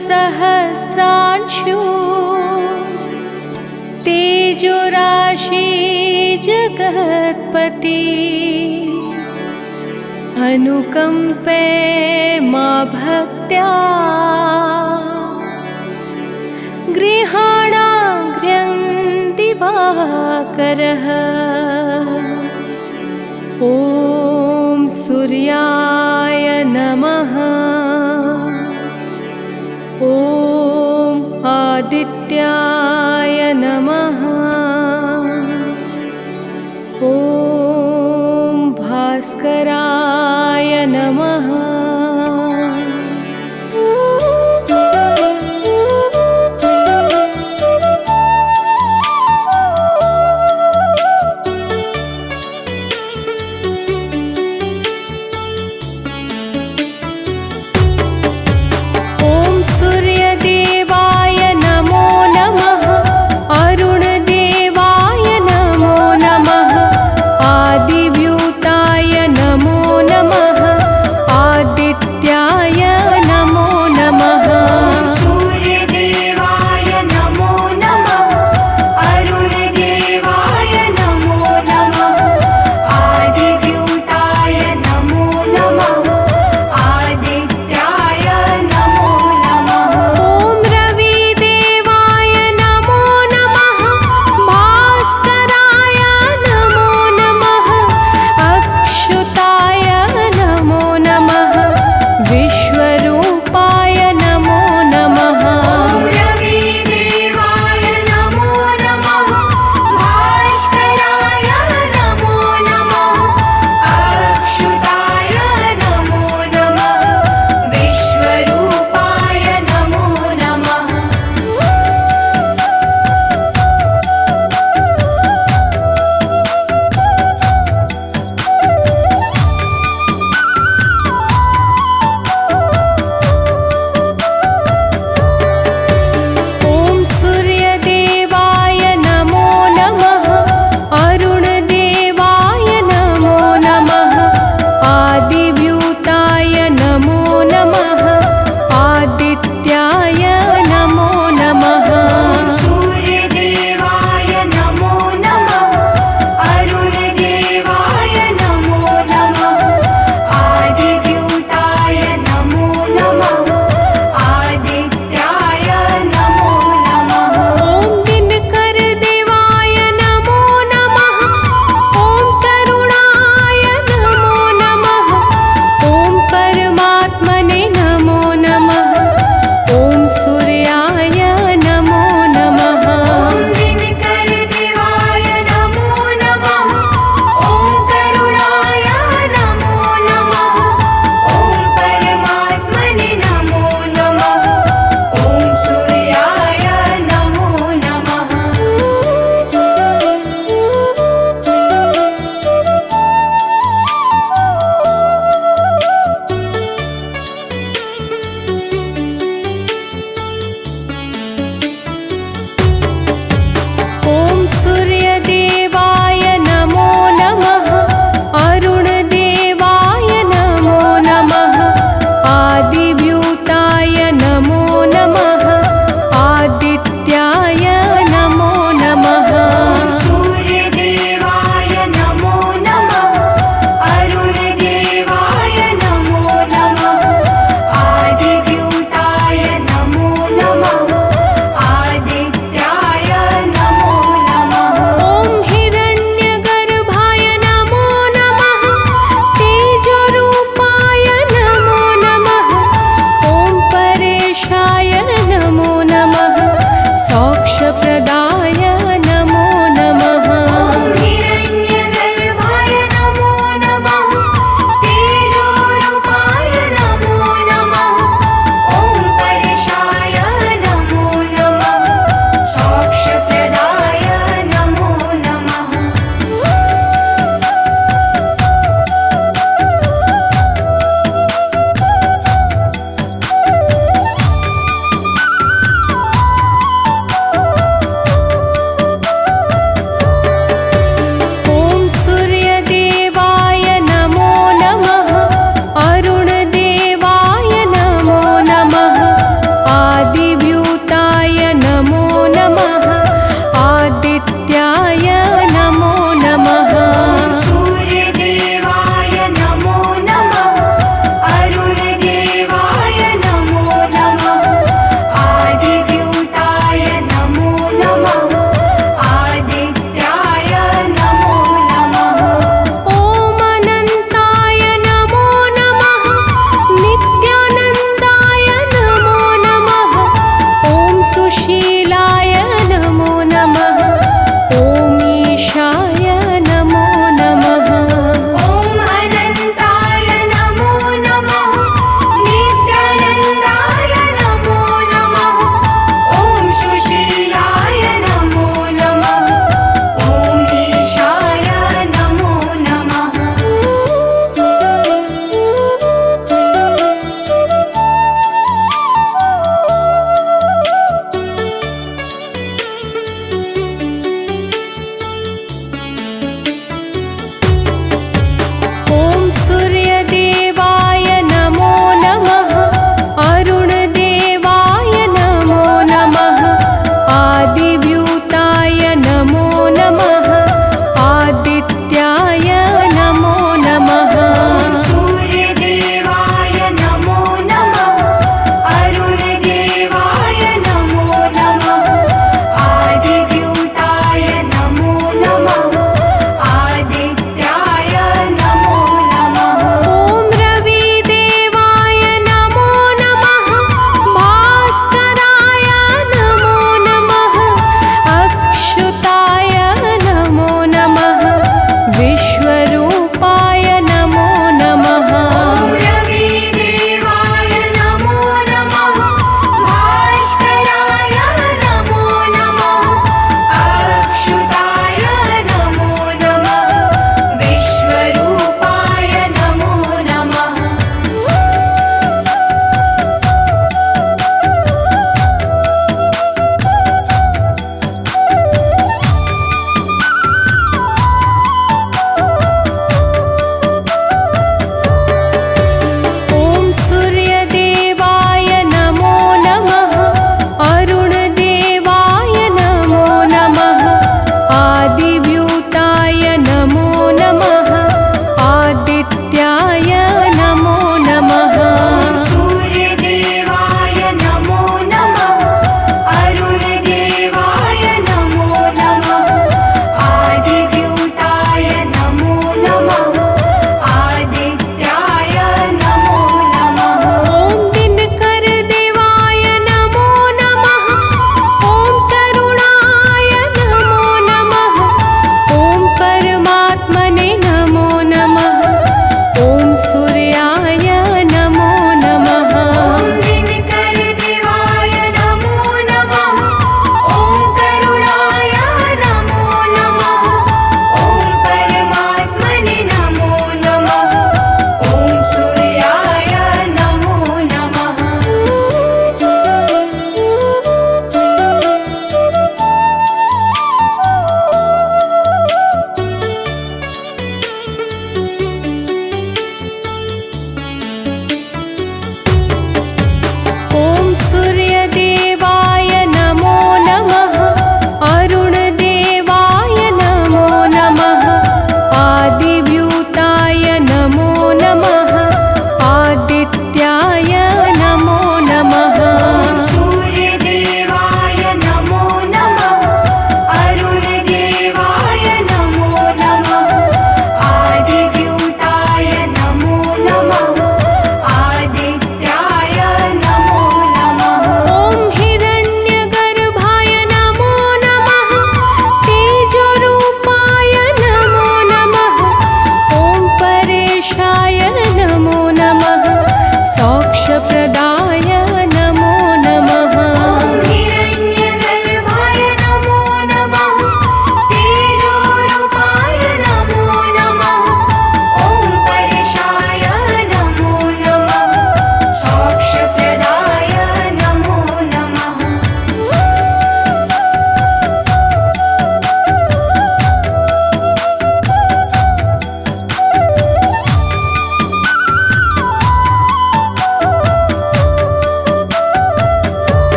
सहस्रांशु तेजोराशि जगत्पति अनुकंपे मा भक्त्या गृहाणाग्र्यं दिवाकरः। ॐ सूर्याय नमः। ॐ आदित्याय नमः। ॐ भास्कराय नमः।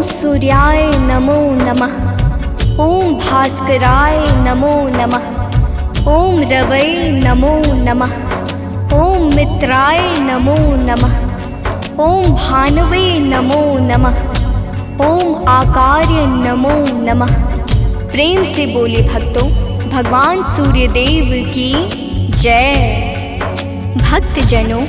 सूर्याय नमो नमः। ओम भास्कराय नमो नमः। ओम रवै नमो नमः। ओम मित्राय नमो नमः। ओम भानवे नमो नमः। ओम आकार्य नमो नमः। प्रेम से बोले भक्तों, भगवान सूर्यदेव की जय। भक्तजनों,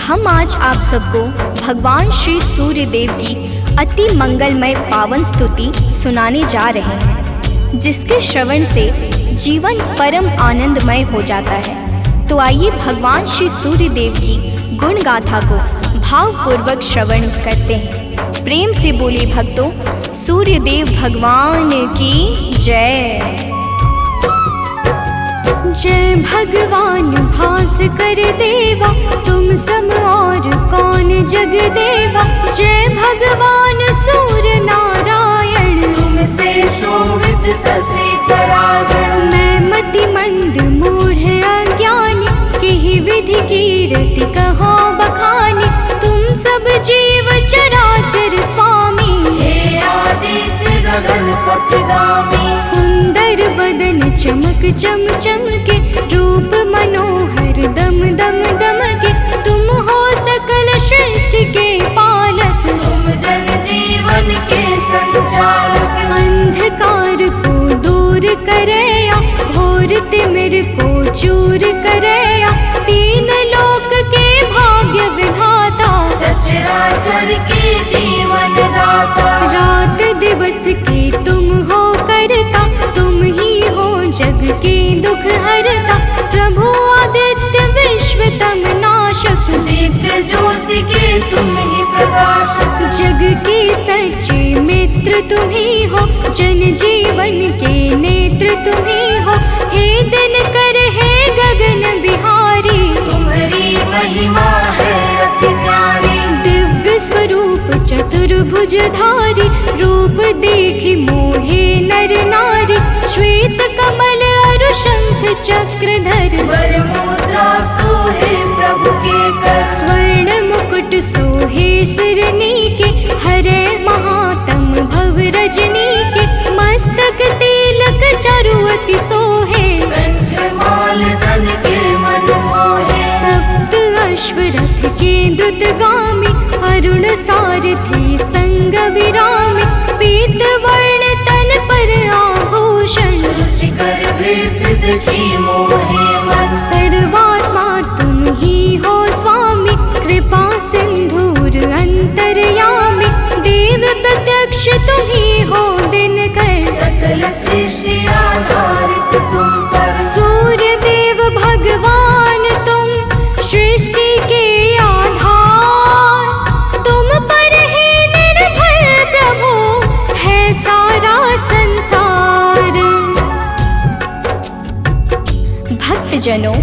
हम आज आप सबको भगवान श्री सूर्यदेव की अति मंगलमय पावन स्तुति सुनाने जा रहे हैं, जिसके श्रवण से जीवन परम आनंदमय हो जाता है। तो आइए भगवान श्री सूर्यदेव की गुण गाथा को भावपूर्वक श्रवण करते हैं। प्रेम से बोले भक्तों, सूर्यदेव भगवान की जय। जय भगवान भास्कर देवा, तुम सम और कौन जग देवा। जय भगवान सूर्य नारायण, तुमसे सोवित ससे तरागण। मैं मति मंद मूढ़ अज्ञानी, किहि विधि कीरति कहो बखानी। तुम सब जीव चराचर स्वामी, हे आदित्य गगन पथगामी। सुंदर बदन चमक चम चमके, रूप मनोहर दम दम दमके। तुम हो सकल सृष्टि के पालक, तुम जन जीवन के संचालक। अंधकार को दूर करया, घोर तिमिर को चूर करया। तीन लोक के भाग्य विधाता, सचराचर के जीवन दाता। रात दिवस के तुम हो करता, तुम ही हो जग के दुख हरता। प्रभु आदित्य विश्व तम नाशक, दिव्य ज्योति के तुम ही प्रकाशक। जग के सच्चे मित्र तुम ही हो, जन जीवन के नेत्र तुम ही हो। हे दिनकर हे गगन बिहारी, तुम्हारी महिमा है अति न्यारी। दिव्य स्वरूप चतुर्भुजधारी, रूप देखि मोहे नर नारी। श्वेत कमल अरु शंख चक्रधर, वर मुद्रा सोहे प्रभु के कर। स्वर्ण मुकुट सोहे शिरनी के, हरे महातम भव रजनी के। मस्तक तिलक चरुअति सोहे, कंठमाल जन के मन मोहे। सप्त अश्वरथ के द्रुतगामी, अरुण सारथी संग विरामी। पीत वर्ण तन पर आभूषण, रुचिकर भेष देखी मोहे मन। सर्वात्मा तुम ही हो स्वामी, कृपा सिंधुर अंतर्यामी। देव प्रत्यक्ष तुम ही हो दिनकर, सकल सृष्टि आधारित तुम पर। सूर्य देव भगवान तुम सृष्टि के आधार। तुम पर ही निर्भर प्रभु है सारा संसार। भक्तजनों,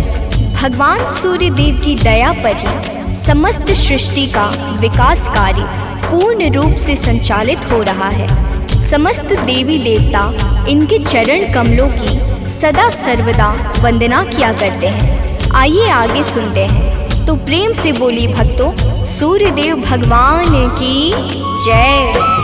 भगवान सूर्यदेव की दया पर ही समस्त सृष्टि का विकास कार्य पूर्ण रूप से संचालित हो रहा है। समस्त देवी देवता इनके चरण कमलों की सदा सर्वदा वंदना किया करते हैं। आइए आगे सुनते हैं। तो प्रेम से बोली भक्तों, सूर्यदेव भगवान की जय।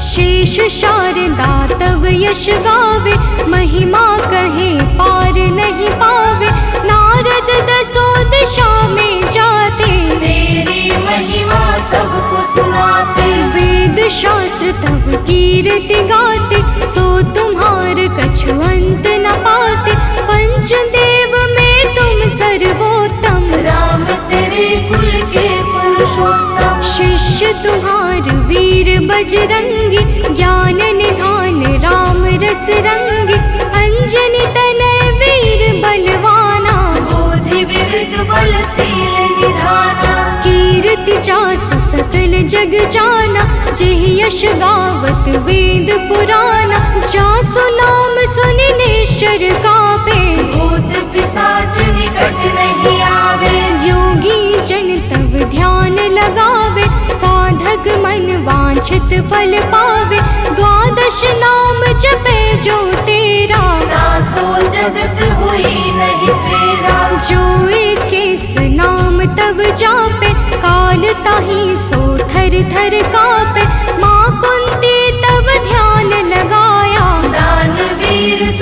शेष शारदा तव यश गावे, महिमा कहे पार नहीं पावे। नारद दसों दिशा में जाते, तेरी महिमा सबको सुनाते। वेद शास्त्र तब कीर्ति गाते, सो तुम्हार कछु अंत न पाते। पंचदेव में तुम सर्वोत्तम, राम तेरे कुल के पुरुषोत्तम। शिष्य तुम्हार वीर बजरंगी, ज्ञान निधान राम रस रंगी। अंजनी तनय वीर बलवाना, बोधि विविध बलशील निधाना। कीर्ति जासु सकल जग जाना, जेहि यश गावत वेद पुराना। जासु नाम सुनि निश्चर कापे, भूत पिशाच निकट नहीं आवे। योगी जन तब ध्यान लगावे, साधक मन वांछित फल पावे। द्वादश नाम जपे जो तेरा, ताको जगत हुई नहीं फेरा। जो इक्कीस नाम तब जापे, काल ताहि सो थर थर कापे। माँ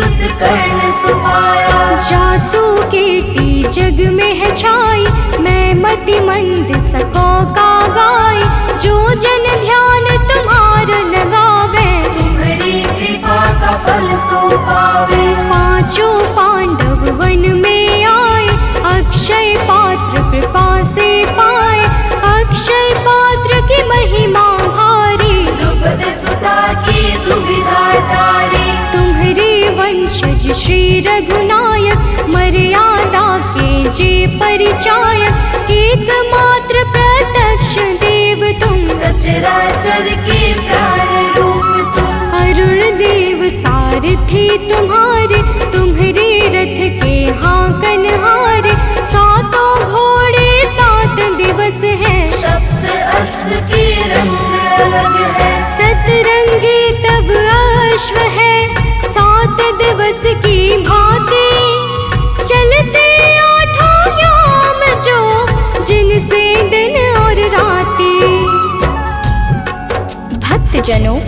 सुत कर्ण सुहाया। जासु कीर्ति जग में है छाई, मैं मति मंद सको का गाय। जो जन ध्यान तुम्हार लगावे, तुम्हारी कृपा का फल सो पावे। पांचों पांडव वन में आए, अक्षय पात्र कृपा से पाए। अक्षय पात्र की महिमा भारी, द्रुपद सुता की दुविधा टारी। तुम्हारे वंशज श्री रघुनायक, मर्यादा के जे परिचायक। एकमात्र प्रत्यक्ष देव तुम, सचराचर के प्राण रूप तुम। अरुण देव सारथी तुम्हारे, तुम्हारे रथ के हाकन हारे। सातों घोड़े 7 दिवस है, सप्त अश्व के रंग अलग है। सतरंगी तब अश्व है, 7 दिवस की भांति। चलते 8 याम जो, जिनसे दिन और राती। भक्तजनों,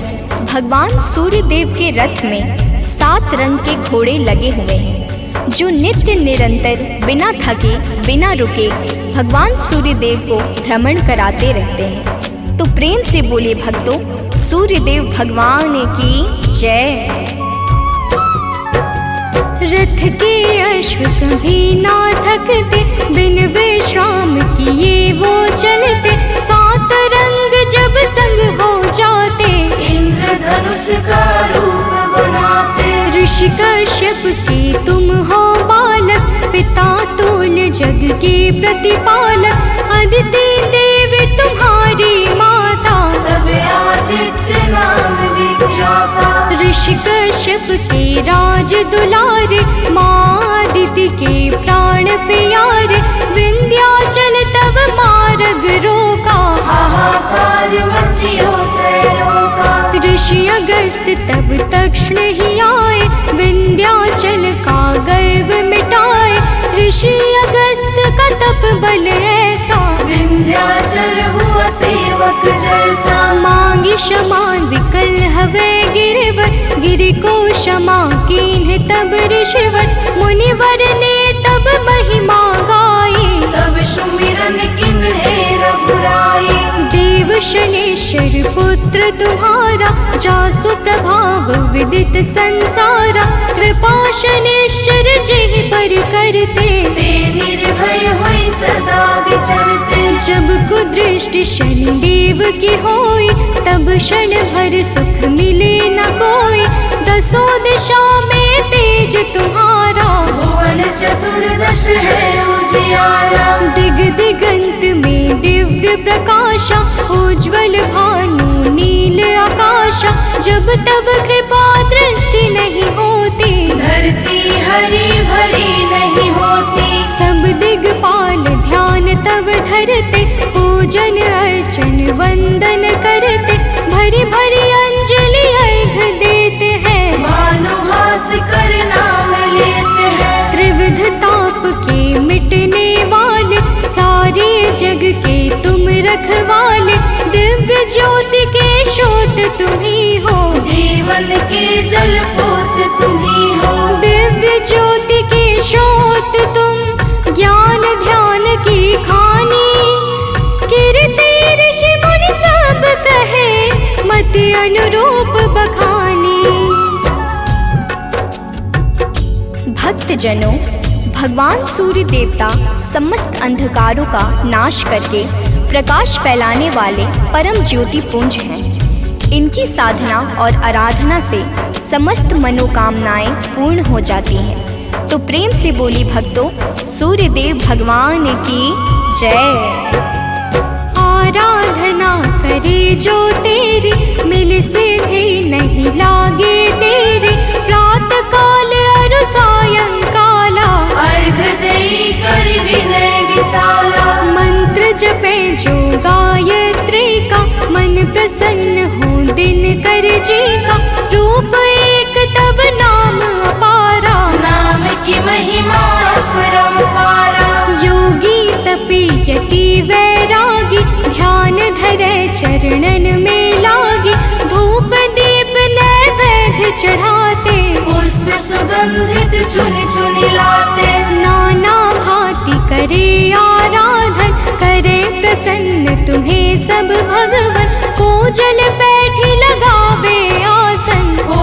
भगवान सूर्य देव के रथ में 7 रंग के घोड़े लगे हुए हैं, जो नित्य निरंतर बिना थके बिना रुके भगवान सूर्य देव को भ्रमण कराते रहते हैं। तो प्रेम से बोले भक्तों, सूर्य देव भगवान की जय। रथ के अश्व कभी ना थकते, बिन विश्राम किए वो चलते। 7 रंग जब संग हो जाते, इंद्रधनुष का रूप बनाते। ऋषि कश्यप के तुम हो बालक, पिता तुल जग के प्रतिपालक। अदिति देव तुम्हारी माता, तब आदित्य नाम विख्याता। ऋषि कश्यप के राज दुलारे, माँ अदिति के प्राण प्यारे। विंध्याचल तब मार्ग रोका, हाहाकार मचियो त्रैलोका। ऋषि अगस्त तब तक्षण ही आए, विंध्याचल का गर्व मिटाए। ऋषि अगस्त का तप बल ऐसा, विंध्याचल हुआ सेवक जैसा। मांगी क्षमा विकल हवे गिरवर, गिरि को क्षमा कीन्ह तब ऋषिवर। मुनिवर ने तब महिमा गाई, तब सुमिरन किन्हे रघुराई। देव शनेश्वर पुत्र तुम्हारा, जासु प्रभाव विदित संसारा। कृपा शनेश्वर जेहि पर करते, ते निर्भय होई सदा विचरते। जब कुदृष्टि शनिदेव की होई, तब क्षण भर सुख मिले न कोई। 10 दिशा में तेज तुम्हारा, भुवन चतुर्दश है उजियारा। दिग दिगंत में दिव्य प्रकाशा, उज्ज्वल भानु नील आकाशा। जब तब कृपा दृष्टि नहीं होती, धरती हरी भरी नहीं होती। सब दिगपाल ध्यान तब धरते, पूजन अर्चन वंदन करते। भरी भरी अंजलि अर्घ देते हैं, भानुहास कर नाम लेते हैं। त्रिविध ताप के मिटने वाले, सारे जग के तुम रखवाले। दिव्य ज्योति के स्रोत तुम ही हो, जीवन के जल पोत तुम ही हो। दिव्य ज्योति के स्रोत तुम, ज्ञान ध्यान की खानी। कीर्ति ऋषि मुनि सब कहे, मति अनुरूप बखानी। भक्तजनों, भगवान सूर्य देवता समस्त अंधकारों का नाश करके प्रकाश फैलाने वाले परम ज्योति पुंज हैं। इनकी साधना और आराधना से समस्त मनोकामनाएं पूर्ण हो जाती हैं। तो प्रेम से बोली भक्तों, सूर्य देव भगवान की जय। आराधना करे जो तेरी, मिल सिद्धि नहीं लागे तेरी। प्रातः काल और सायंकाला, अर्घ देई कर विनय विशाला। मंत्र जपे जो गायत्री का, मन प्रसन्न हो दिन कर जी का। रूप एक तब नाम अपारा, नाम की महिमा अपरंपारा। योगी तपी यति वैरागी, ध्यान धरे चरणन में लागी। धूप दीप नैवेद्य चढ़ाते, पुष्प पुष्प सुगंधित चुनि चुनि लाते। नाना भांति करे आराधन, करे प्रसन्न तुम्हें सब भगवन। को जल बैठी लगावे आसन, को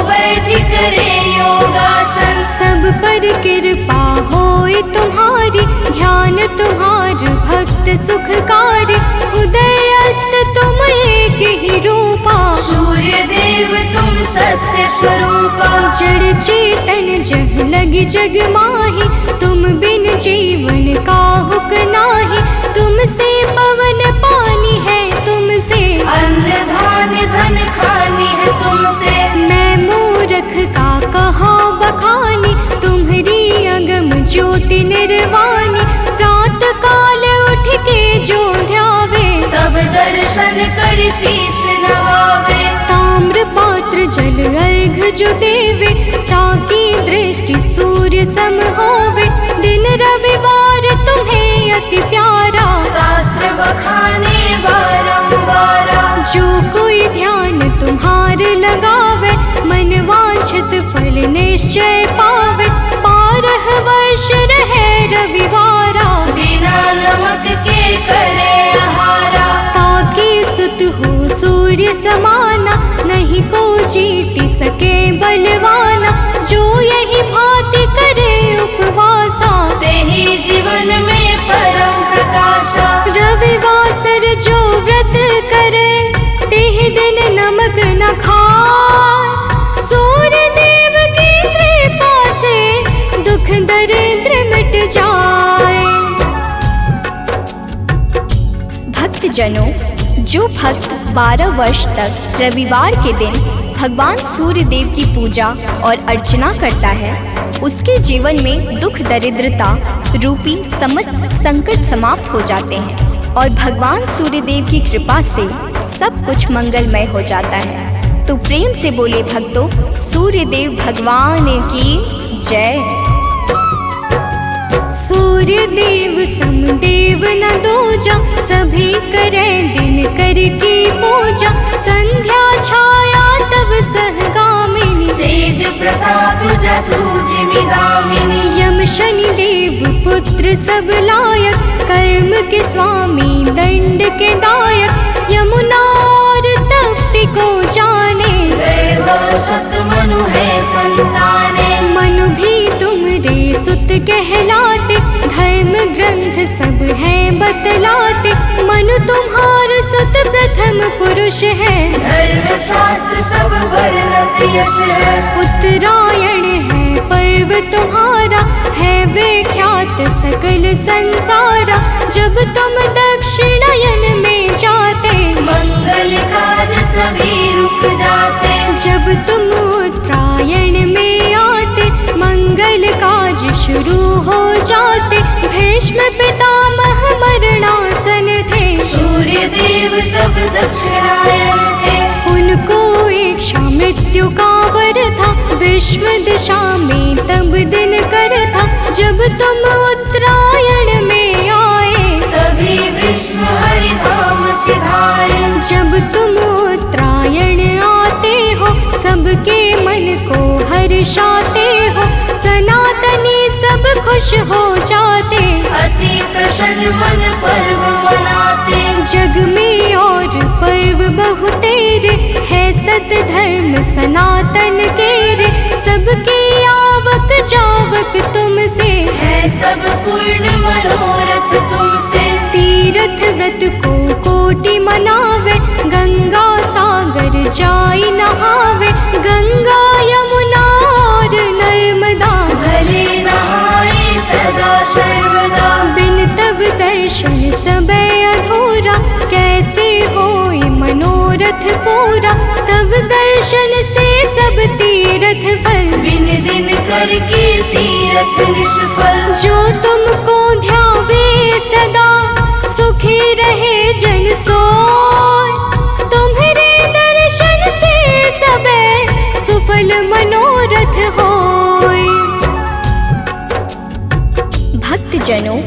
बैठी करे योगासन। सब पर कृपा होए तुम्हारी, ध्यान तुम्हार भक्त सुखकारी। उदय अस्त तुम एक ही रूपा, सूर्य देव तुम सत्य स्वरूपा। जड़ चेतन जग लगी जग माही, तुम बिन जीवन काहुक नाही। तुमसे पवन पानी है, तुमसे अन्न धान्य धन खानी है तुमसे। मैं मूर्ख का कहाँ बखानी, तुम्हारी अगम ज्योति निर्वाणी। प्रात काल उठ के जो ध्यावे, तब दर्शन कर शीस नवावे। ताम्र पात्र जल अर्घ जो देवे, ताकि दृष्टि सूर्य सम होवे। दिन रविवार तुम्हें अति प्यारा, शास्त्र बखाने बारंबारा। जो कोई ध्यान तुम्हार लगावे, मन वांछित फल निश्चय पावे। 12 वर्ष रहे रविवारा, बिना नमक के करे आहारा। ताकि सुत हो सूर्य समाना, नहीं को जीति सके बलवाना। जो यही भांति करे उपवासा, तेहि जीवन में परम प्रकाशा। रविवासर जो व्रत करे, तेहि दिन नमक न खाए। सूर्य देव की कृपा से दुख दरिद्र मिट जाए। भक्तजनों, जो भक्त 12 वर्ष तक रविवार के दिन भगवान सूर्य देव की पूजा और अर्चना करता है, उसके जीवन में दुख दरिद्रता रूपी समस्त संकट समाप्त हो जाते हैं और भगवान सूर्य देव की कृपा से सब कुछ मंगलमय हो जाता है। तो प्रेम से बोले भक्तों, सूर्य देव भगवान की जय। सूर्य देव समदेव न दूजा, सभी करे दिन कर की पूजा। संध्या छाया तब सहगामिनी, तेज प्रताप जसु जिमिदामिनी। यम शनि देव पुत्र सब लायक, कर्म के स्वामी दंड के दायक। यमुना और तप्ति को जाने, वैभव सत मनु है संताने। मनु भी तुमरे सुत कहलाते, धर्म ग्रंथ सब हैं बतलाते। मनु तुम्हार सुत प्रथम पुरुष है, धर्म शास्त्र सब वर्णत यस है। उत्तरायण है पर्व तुम्हारा, है विख्यात सकल संसारा। जब तुम दक्षिणायन में जाते, मंगल काज सभी रुक जाते। जब तुम उत्तरायण में आते, मंगल काज शुरू हो जाते। भीष्म पितामह मरणासन थे, सूर्य देव तब दक्षिणायन थे। उनको इच्छा मृत्यु का वर था, विश्व दिशा में तब दिन कर था। जब तुम उत्तरायण में आए, तभी विश्व हरि धाम सिधाए। जब तुम उत्तरायण आते हो, सबके मन को हर्षाते हो। सनातनी सब खुश हो जाते, अति प्रसन्न मन पर्व मनाते। जग में और पर्व बहुतेरे, है सत धर्म सनातन के रे। सबके आवक जावक तुमसे, है सब पूर्ण मनोरथ तुमसे। तीर्थ व्रत को कोटि मनावे, गंगा सागर जाई नहावे। गंगा यमुना और नर्मदा, भले नहाए सदा सर्वदा। बिन तब दर्शन सब अधूरा, कैसे होए मनोरथ पूरा। तब दर्शन से सब तीर्थ फल, बिन दिन करके तीरथ निष्फल। जो तुमको ध्यावे सदा, सुखी रहे जन सोय। तुम्हारे दर्शन से सबे सुफल मनोरथ होय। भक्तजनों,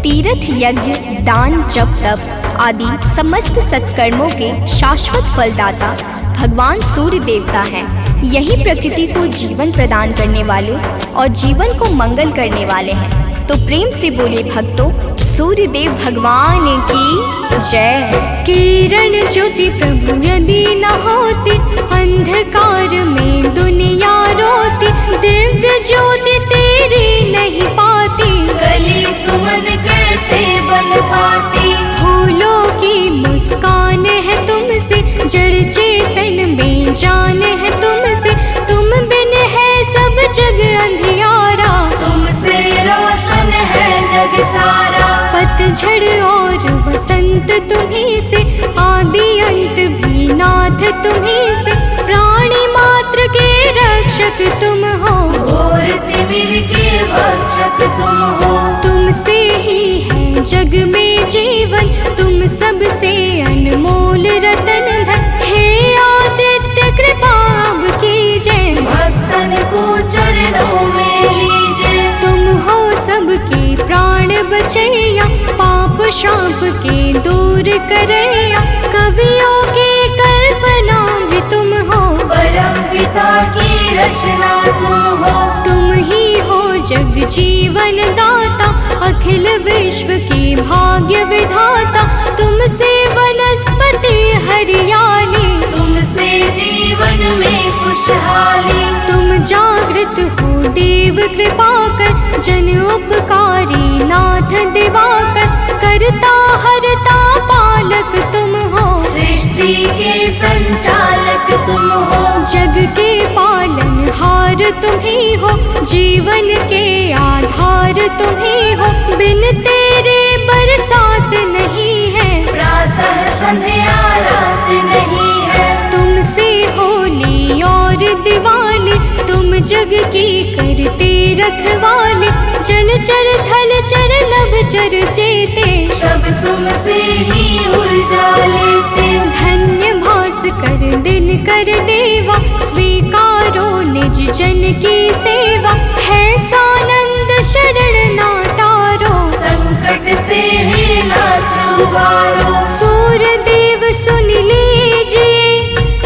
तीर्थ यज्ञ दान जप तप आदि समस्त सत्कर्मों के शाश्वत फलदाता भगवान सूर्य देवता हैं। यही प्रकृति को जीवन प्रदान करने वाले और जीवन को मंगल करने वाले हैं। तो प्रेम से बोले भक्तों, सूर्य देव भगवान की जय। किरण ज्योति प्रभु यदि न होती, अंधकार में दुनिया रोती। दिव्य ज्योति तेरी नहीं पाती, गली सुमन कैसे बन पाती। फूलों की मुस्कान है तुमसे, जड़ चेतन में जान है तुमसे। तुम बिन है सब जग अंधियारा, तुमसे रोशन है जग सारा। पतझड़ और बसंत तुम्हीं से, आदि अंत भी नाथ तुम्हीं से। प्राणी मात्र के रक्षक तुम हो, घोर तिमिर के भक्षक तुम हो। तुमसे ही है जग में जीवन, तुम सबसे अनमोल रतन धन। हे आदित्य कृपा अब कीजिए, भक्तन को चरणों में लीजिए। तुम हो सबके प्राण बचैया, पाप शाप के दूर करैया। कवियों की कल्पना भी तुम हो, परम पिता की रचना तुम हो। तुम ही हो जग जीवन दाता, अखिल विश्व के भाग्य विधाता। तुमसे वनस्पति हरियाली, तुमसे जीवन में खुशहाली। तुम जागृत हो देव कृपा कर, जन उपकारी नाथ दिवाकर। करता हरता पालक तुम हो, सृष्टि के संचालक तुम हो। जग के पालन हार तुम ही हो, जीवन के आधार तुम ही हो। बिन तेरे बरसात नहीं है, प्रातः संध्या रात नहीं है। तुमसे होली और दिवाली, तुम जग की करते रखवाले। जल चर थल चर नभ चर चेते, सब तुमसे ही ऊर्जा लेते। धन्य भास्कर दिन कर देवा, स्वीकारो निज जन की सेवा। है सानंद शरण ना तारो, संकट से हे नाथ उबारो। सूर्य देव सुन लीजिए,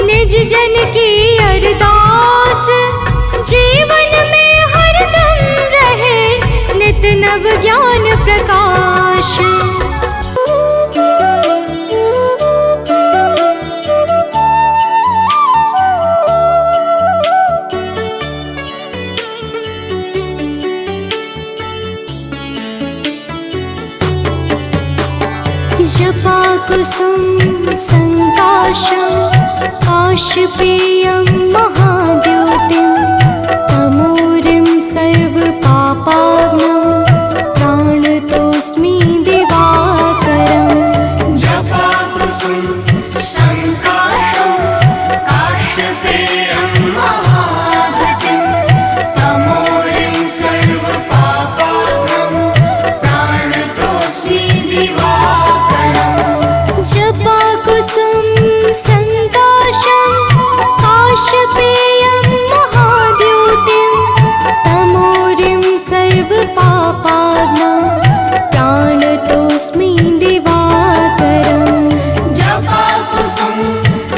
निज जन की अरदास। जीवन में हरदम रहे नित नव ज्ञान प्रकाश। जपा कुसुम संकाशं, काशपेयं महाद्योतिं। तमोरिं सर्वपापाग्नं, प्राणतोऽस्मि दिवाकरम्। जपा कुसुम संकाशं, काशपेयं महाद्युतिं। तमोरिं सर्वपापाग्नं, प्राणतोऽस्मि दिवाकरम्। जपा कुसुम संकाशं, काशपेयं महाद्योतिं। तमोरिं सर्वपापाग्नं, प्राणतोऽस्मि दिवाकरम्। जपा कुसुम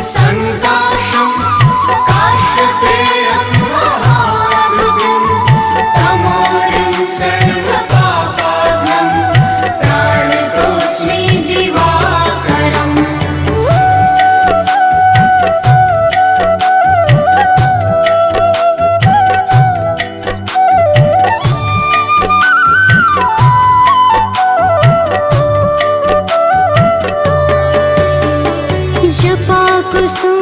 संकाशं, काशपेयं महाद्युतिं। तमोरिं सर्वपापाग्नं, प्राणतोऽस्मि दिवाकरम्। जपा कुसुम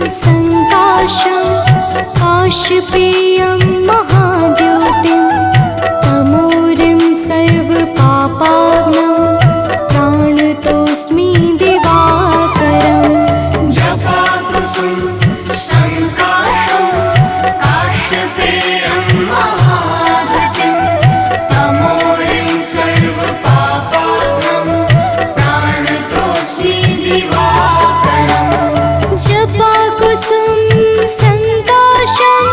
संकाशं, काशपेयं महाद्योतिं। तमोरिं सर्वपापाग्नं, प्राणतोऽस्मि दिवाकरम्। जपा कुसुम संकाशं, काशपेयं महाद्युतिं। तमोरिं सर्वपापाग्नं, प्राणतोऽस्मि दिवाकरम्। जपा कुसुम संकाशं,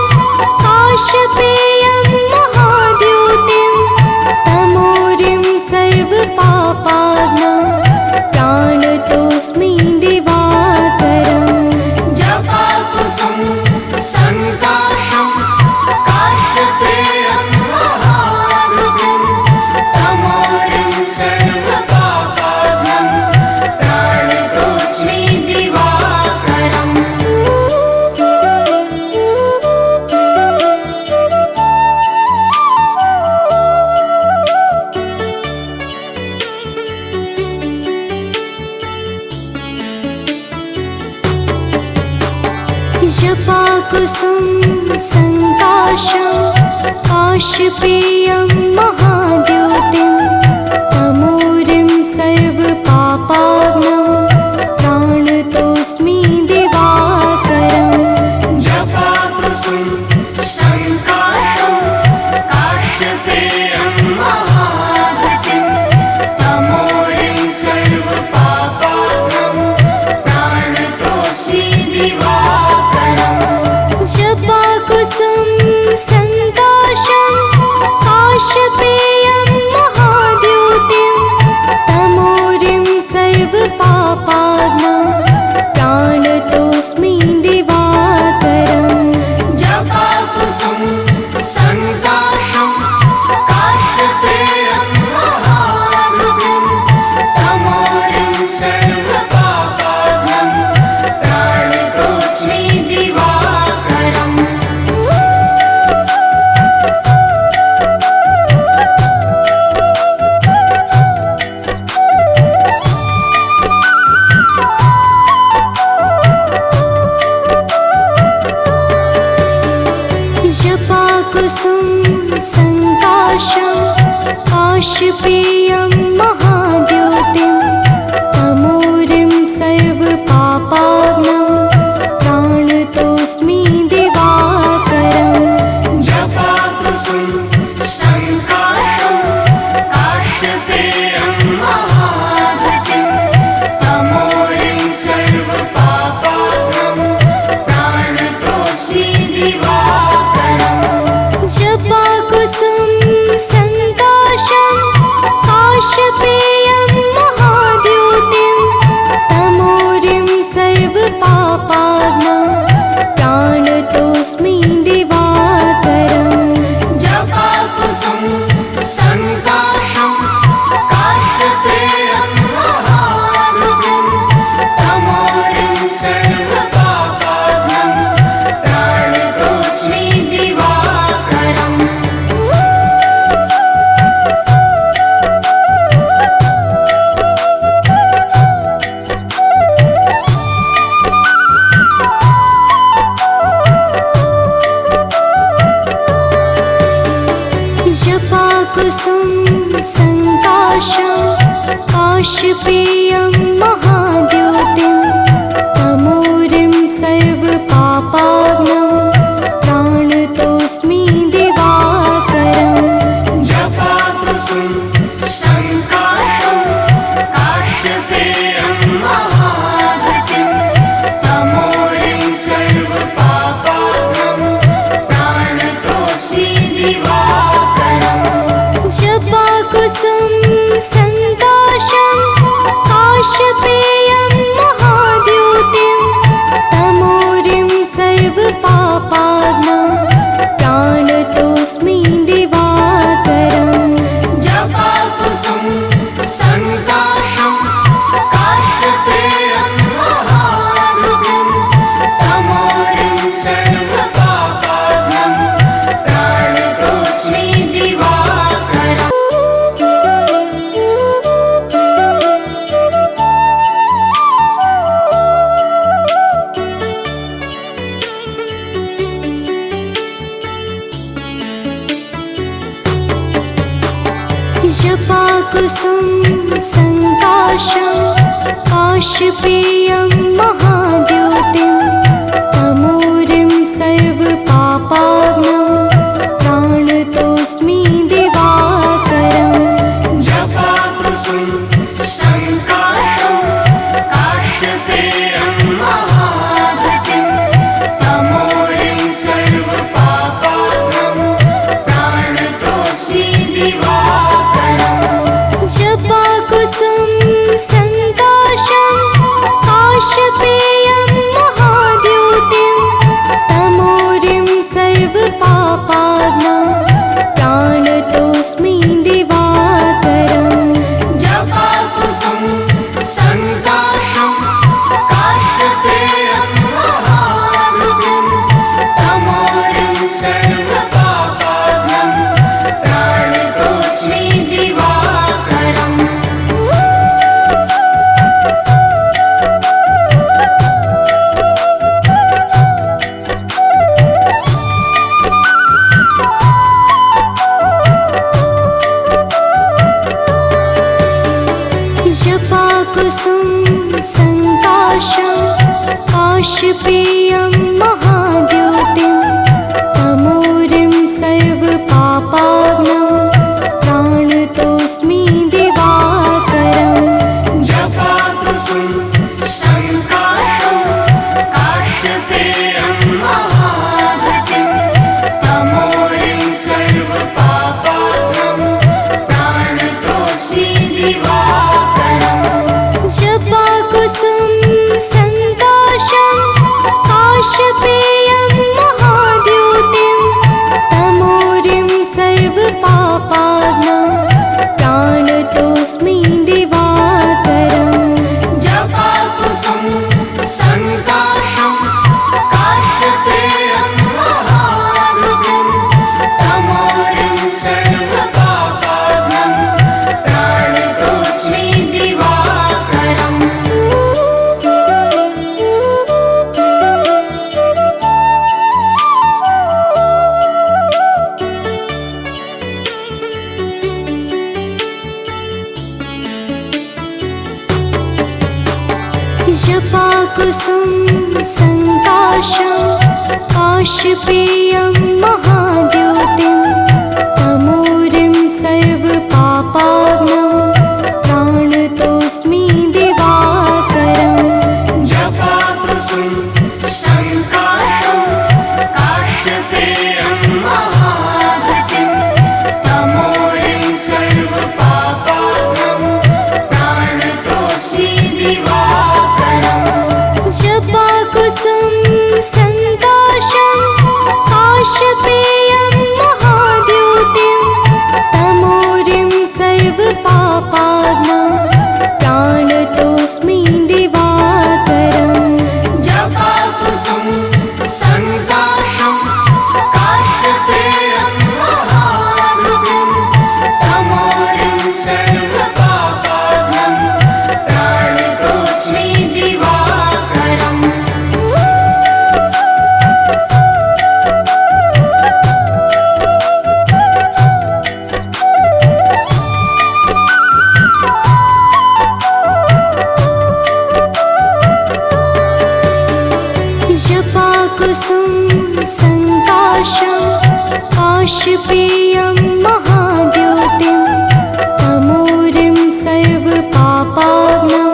काशपेयं महाद्योतिं। तमोरिं सर्वपापाग्नं, प्राणतोऽस्मि दिवाकरम्। जपा कुसुम जपाकुसुम संकाशं काशपेयं महाद्योतिं तमोरिं सर्वपापाग्नं प्राणतोऽस्मि दिवाकरम् जपाकुसुम संकाशं काशपेयं महाद्युतिं तमोरिं सर्वपापाग्नं प्राणतोऽस्मि दिवाकरम् जपाकुसुम संकाशं काशपेयं महाद्योतिं तमोरिं सर्वपापाग्नं प्राणतोऽस्मि दिवाकरम् जपाकुसुम संकाशं काशपेयं महाद्युतिं तमोरिं सर्वपापाग्नं प्राणतोऽस्मि दिवाकरम् जपाकुसुम संकाशं काशपेयं महाद्योतिं तमोरिं सर्वपापाग्नं प्राणतोऽस्मि दिवाकरम् जपाकुसुम संकाशं काशपेयं महाद्युतिं तमोरिं सर्वपापाग्नं प्राणतोऽस्मि दिवाकरम् जपाकुसुम संकाशं काशपेयं महाद्योतिं तमोरिं सर्वपापाग्नं प्राणतोऽस्मि दिवाकरम् जपाकुसुम संकाशं काशपेयं महाद्युतिं तमोरिं सर्वपापाग्नं प्राणतोऽस्मि दिवाकरम् जपाकुसुम संकाशं काशपेयं महाद्योतिं तमोरिं सर्वपापाग्नं प्राणतोऽस्मि दिवाकरम् जपाकुसुम संकाशं काशपेयं महाद्युतिं तमोरिं सर्वपापाग्नं प्राणतोऽस्मि दिवाकरम् जपाकुसुम संकाशं काशपेयं महाद्योतिं तमोरिं सर्वपापाग्नं प्राणतोऽस्मि दिवाकरम् जपाकुसुम संकाशं काशपेयं महाद्युतिं तमोरिं सर्वपापाग्नं प्राणतोऽस्मि दिवाकरम् जपाकुसुम संकाशं काशपेयं महाद्योतिं तमोरिं सर्वपापाग्नं प्राणतोऽस्मि दिवाकरम् जपाकुसुम संकाशं काशपेयं महाद्युतिं तमोरिं सर्वपापाग्नं प्राणतोऽस्मि दिवाकरम् जपाकुसुम संकाशं काशपेयं काशपेयं महाद्योतिं तमोरिं सर्वपापाग्नं प्राणतोऽस्मि दिवाकरम् जपाकुसुम संकाशं काशपेयं महाद्युतिं तमोरिं सर्वपापाग्नं प्राणतोऽस्मि दिवाकरम् जपाकुसुम संकाशं काशपेयं महाद्योतिं तमोरिं सर्वपापाग्नं प्राणतोऽस्मि दिवाकरम् जपाकुसुम संकाशं काशपेयं महाद्युतिं तमोरिं सर्वपापाग्नं प्राणतोऽस्मि दिवाकरम् जपाकुसुम संकाशं काशपेयं महाद्योतिं तमोरिं सर्वपापाग्नं प्राणतोऽस्मि दिवाकरम् जपाकुसुम संकाशं काशपेयं महाद्युतिं तमोरिं सर्वपापाग्नं प्राणतोऽस्मि दिवाकरम् जपाकुसुम संकाशं काशपेयं महाद्योतिं तमोरिं सर्वपापाग्नं प्राणतोऽस्मि दिवाकरम् जपाकुसुम संकाशं काशपेयं महाद्युतिं तमोरिं सर्वपापाग्नं प्राणतोऽस्मि दिवाकरम् जपाकुसुम संकाशं काशपेयं महाद्योतिं तमोरिं सर्वपापाग्नं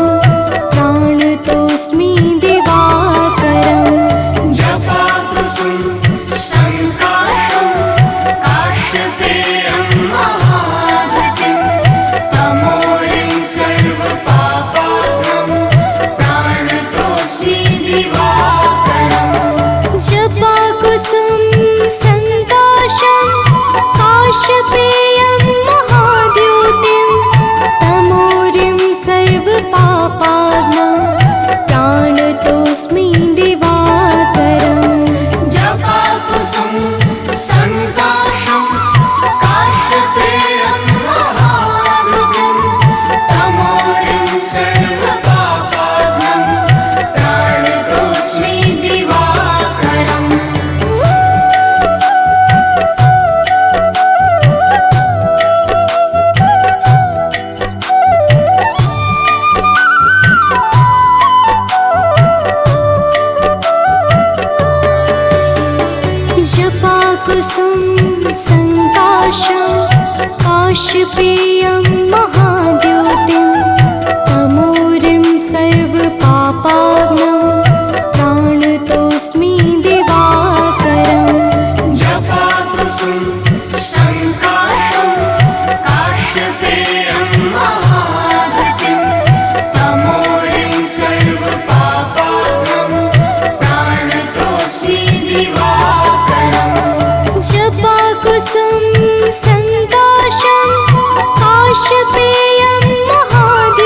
प्राणतोऽस्मि दिवाकरम् जपाकुसुम संकाशं काशपेयं महाद्युतिं तमोरिं सर्वपापाग्नं प्राणतोऽस्मि दिवाकरम् जपाकुसुम संकाशं काशपेयं महाद्योतिं तमोरिं सर्वपापाग्नं प्राणतोऽस्मि दिवाकरम् जपाकुसुम संकाशं काशपेयं महाद्युतिं तमोरिं सर्वपापाग्नं प्राणतोऽस्मि दिवाकरम् जपाकुसुम संकाशं काशपेयं महाद्योतिं तमोरिं सर्वपापाग्नं प्राणतोऽस्मि दिवाकरम् जपाकुसुम संकाशं काशपेयं महाद्युतिं तमोरिं सर्वपापाग्नं प्राणतोऽस्मि दिवाकरम् जपाकुसुम संकाशं काशपेयं महाद्योतिं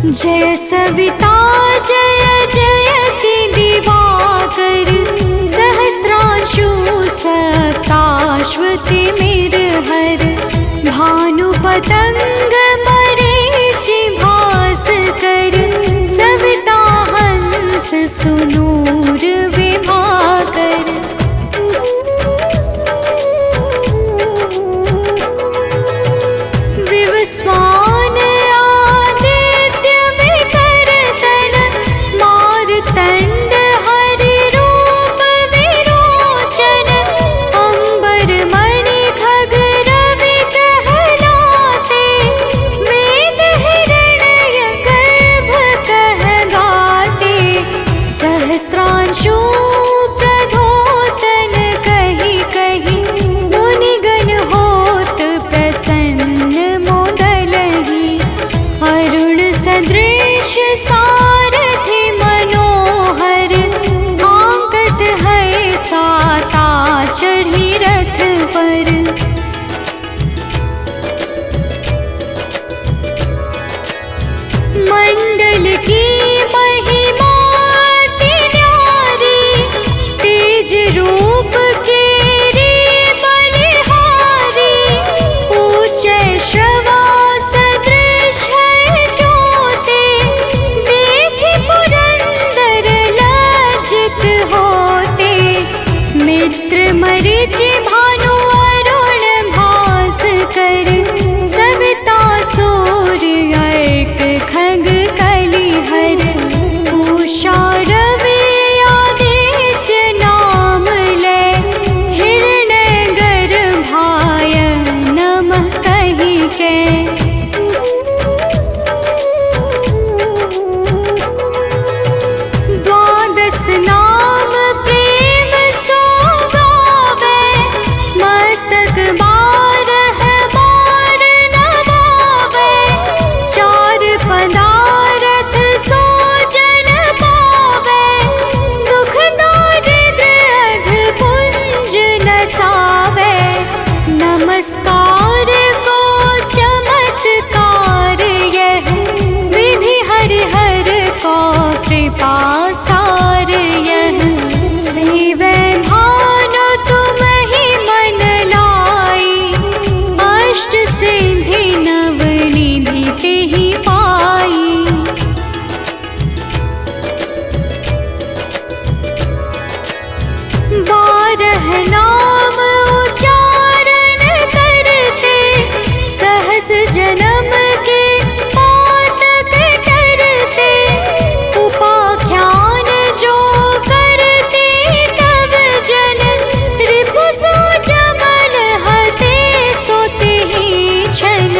जय सविता जय जयति दिवाकर सहस्रांशु सप्ताश्वति मेरहर भानु पतंग मरीचि भास्कर सविता हंस सुनूर विभाकर। विवस्वान आदित्य विकर्तन मारतंड हरि रूप विरोचन अंबर मणि खग रवि कहलाते वेद हिरण्य गर्भ कह गाते सहस्त्रांशु प्रधोतन कही कही मुनिगण होत प्रसन्न मोदलहि अरुण सदृश सारथि मनोहर आंकत है साता चढ़ी रथ पर। मंडल की महिमा अति न्यारी तेज रूप केरी बलिहारी ऊंचे श्रवा सदृश है ज्योति देखि पुरंदर लज्जित होते मित्र मरीचि भानु अरुण भास्कर सविता सूर्य एक खग कलिहर उषा रवि आदित्य नाम ले हिरण्य गर्भाय नमः कहि के। द्वादश नाम प्रेम सो गावे मस्तक बारह बार नवावे चार पदारथ सो जन पावे दुख दारिद्र अघ पुंज नसावे नमस्कार को चमत्कार यह विधि हरिहर को कृपा सार यह सेवे भानु तुम ही मन लाई अष्ट सिद्धि नव निधि तेहि पाई। बारह नाम उच्चारण करते सहस जन्म के पातक टरते उपाख्यान जो करते तब जन रिपु सो जमल हते सोते ही छन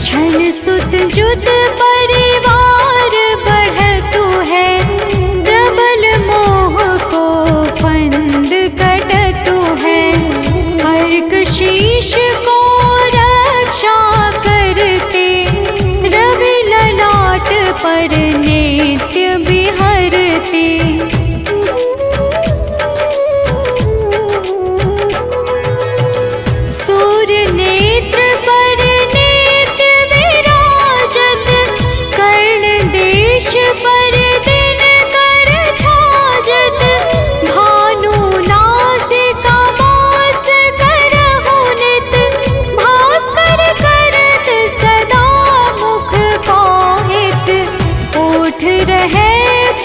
छन सुत जुत परिवार बढ़तु है प्रबल मोह को फंद कटतु है अर्क शीश को रक्षा करते रवि ललाट पर नित्य बिहरते। सूर्य नेत्र पर नित्य विराजत कर्ण देश पर दिन कर छाजत भानु नासिका मास करहु नित भास्कर करत सदा मुख पाहित ओठ रहे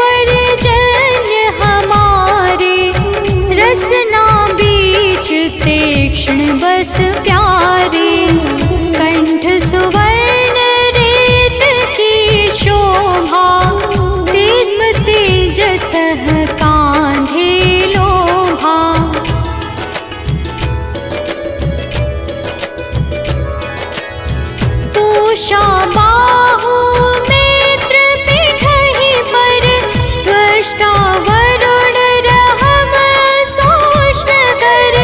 परजन्य हमारे रसना बीच तीक्ष्ण बस प्यारे कंठ सुवर्ण रेत की शोभा दिग्म तेजस कांधे लोभा। पूषा बाहु नेत्र पिठहि पर त्वष्टा वरुण रहम सोष्ण कर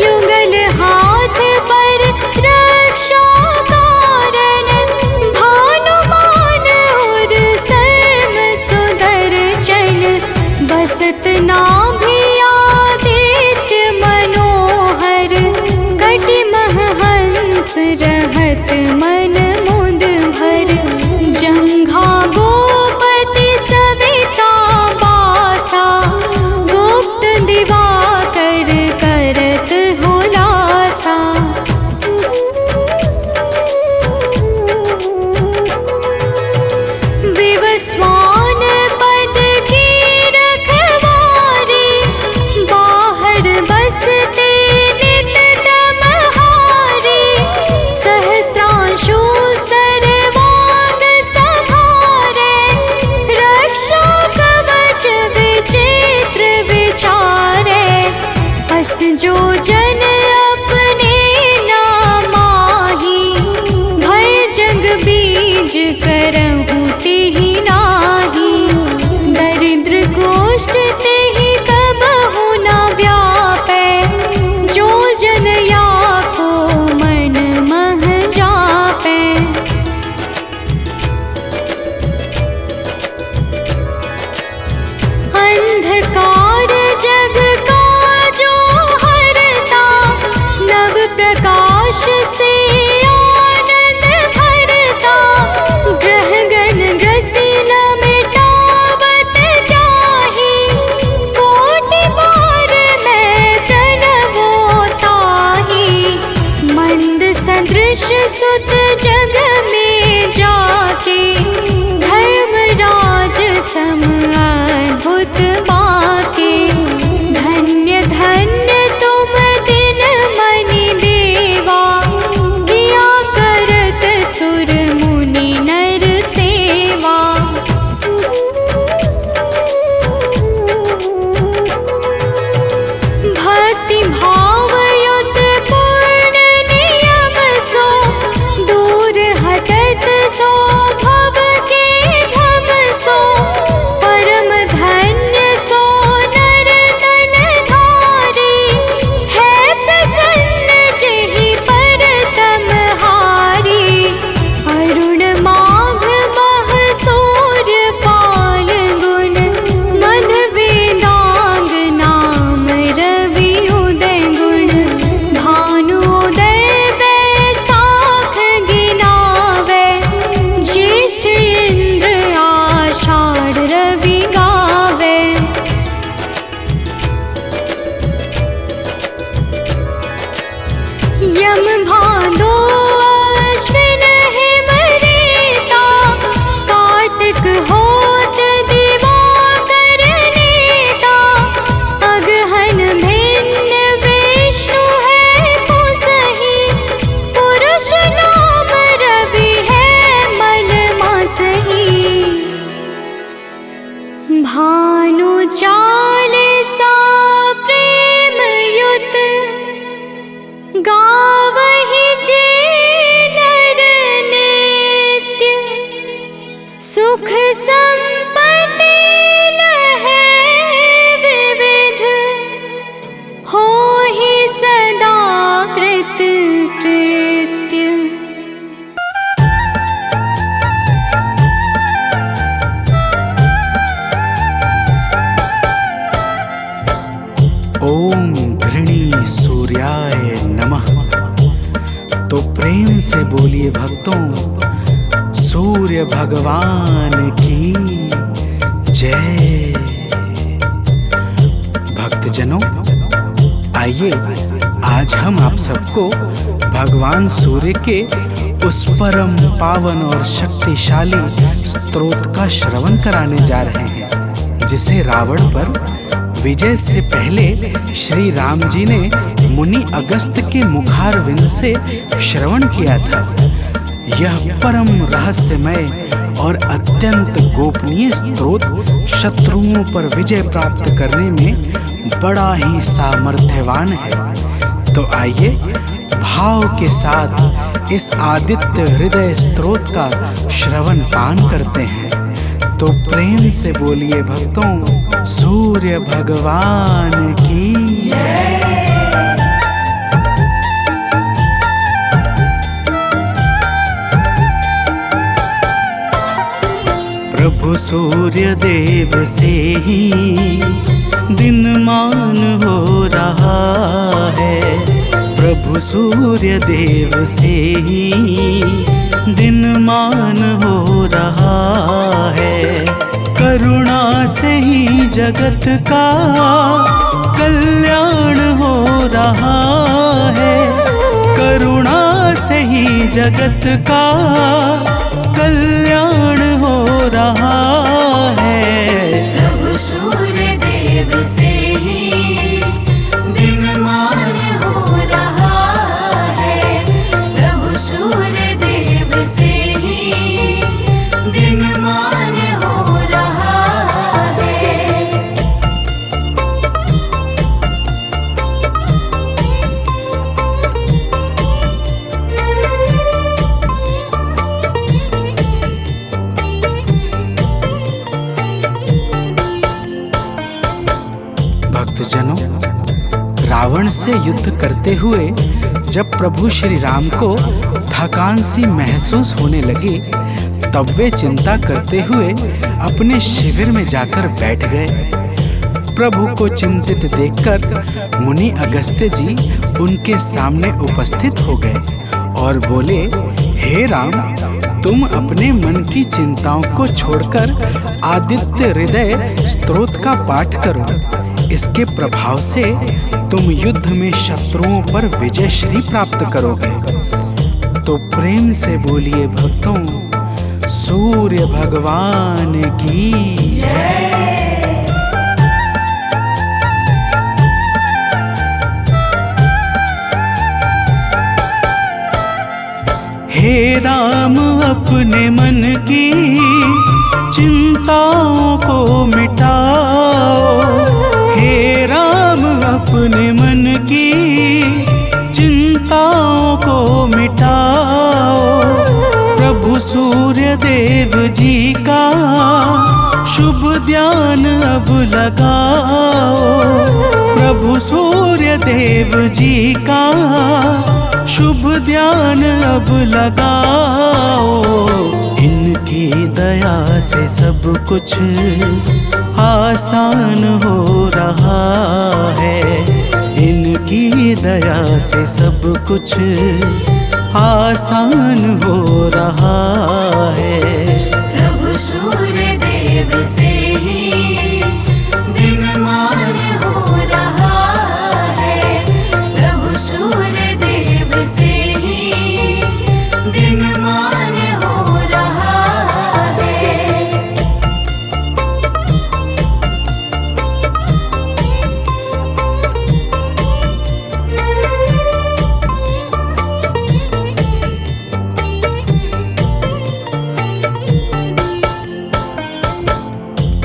युगल हाथ पर रक्षा कारण भानुमान और सर्व सुदर्शन बसत नाभि आदित्य मनोहर कटिमह हंस रहत मन मुद भर जंघा गो सदृश सुत जग में जाके, धर्मराज सम अद्भुत बाके। धन्य धन्य तुम दिन मनि देवा, किया करत सुर मुनि नर सेवा। भक्ति भाव युत पूर्ण नियम सो, दूर हटत सो भव के भव सो। परम धन्य सो नर तन धारी, है प्रसन्न जेहि पर तम हारी। अरुण माघ मह सूर्य पाल गुण, मध वेदांग नाम रवि उदय गुण। भानु उदय बैसाख गिनावे, ज्येष्ठ इंद्र आषाढ़ रवि गावे। यम भादो अश्विन हिम रेता, कार्तिक होत दिवाकर नेता। अगहन भिन्न विष्णु है पुसहि, पुरुष नाम रवि है मल मासहि। भानु चालीसा प्रेम युत, गावहि जे नर नित्य। सुख संपत्ति लहै विविध, होहि सदा कृत कृत्य। ओम घृणी सूर्याय नमः। तो प्रेम से बोलिए भक्तों, सूर्य भगवान की जय। भक्तजनों, आइए आज हम आप सबको भगवान सूर्य के उस परम पावन और शक्तिशाली स्तोत्र का श्रवण कराने जा रहे हैं, जिसे रावण पर विजय से पहले श्री राम जी ने मुनि अगस्त के मुखारविंद से श्रवण किया था। यह परम रहस्यमय और अत्यंत गोपनीय स्तोत्र शत्रुओं पर विजय प्राप्त करने में बड़ा ही सामर्थ्यवान है। तो आइए भाव के साथ इस आदित्य हृदय स्तोत्र का श्रवण पान करते हैं। तो प्रेम से बोलिए भक्तों, सूर्य भगवान की जय। प्रभु सूर्य देव से ही दिनमान हो रहा है। प्रभु सूर्य देव से ही दिनमान हो रहा है। करुणा से ही जगत का कल्याण हो रहा है। करुणा से ही जगत का कल्याण हो रहा है। प्रभु सूर्य देव से ही दिनमान हो रहा है। प्रभु सूर्य देव से ही दिनमान हो रहा है। भक्तजनों, रावण से युद्ध करते हुए जब प्रभु श्री राम को थकान सी महसूस होने लगी, तब वे चिंता करते हुए अपने शिविर में जाकर बैठ गए। प्रभु को चिंतित देखकर मुनि अगस्त्य जी उनके सामने उपस्थित हो गए और बोले, हे राम, तुम अपने मन की चिंताओं को छोड़कर आदित्य हृदय स्तोत्र का पाठ करो। इसके प्रभाव से तुम युद्ध में शत्रुओं पर विजय श्री प्राप्त करोगे। तो प्रेम से बोलिए भक्तों, सूर्य भगवान की जय। हे राम अपने मन की चिंताओं को मिटाओ, हे राम अपने मन की चिंताओं को मिटाओ। प्रभु सूर्य देव जी का शुभ ध्यान अब लगाओ, प्रभु सूर्य देव जी का शुभ ध्यान अब लगाओ। इनकी दया से सब कुछ आसान हो रहा है, इनकी दया से सब कुछ आसान हो रहा है। प्रभु सूर्य देव से ही दिनमान हो रहा है, प्रभु सूर्य देव से ही दिनमान हो रहा है।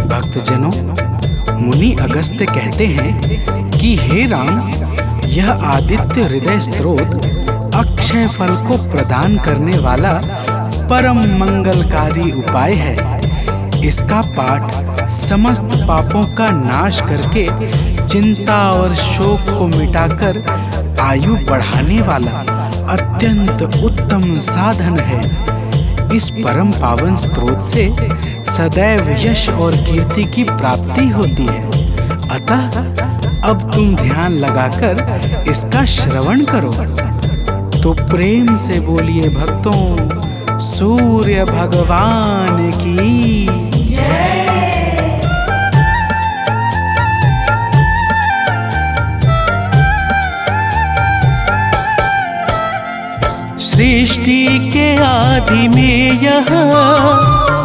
भक्तजनों, मुनि अगस्त्य कहते हैं कि हे राम, यह आदित्य हृदय स्त्रोत अक्षय फल को प्रदान करने वाला परम मंगलकारी उपाय है। इसका पाठ समस्त पापों का नाश करके चिंता और शोक को मिटाकर आयु बढ़ाने वाला अत्यंत उत्तम साधन है। इस परम पावन स्रोत से सदैव यश और कीर्ति की प्राप्ति होती है। अतः अब तुम ध्यान लगाकर इसका श्रवण करो। तो प्रेम से बोलिए भक्तों, सूर्य भगवान की जय। सृष्टि के आदि में यह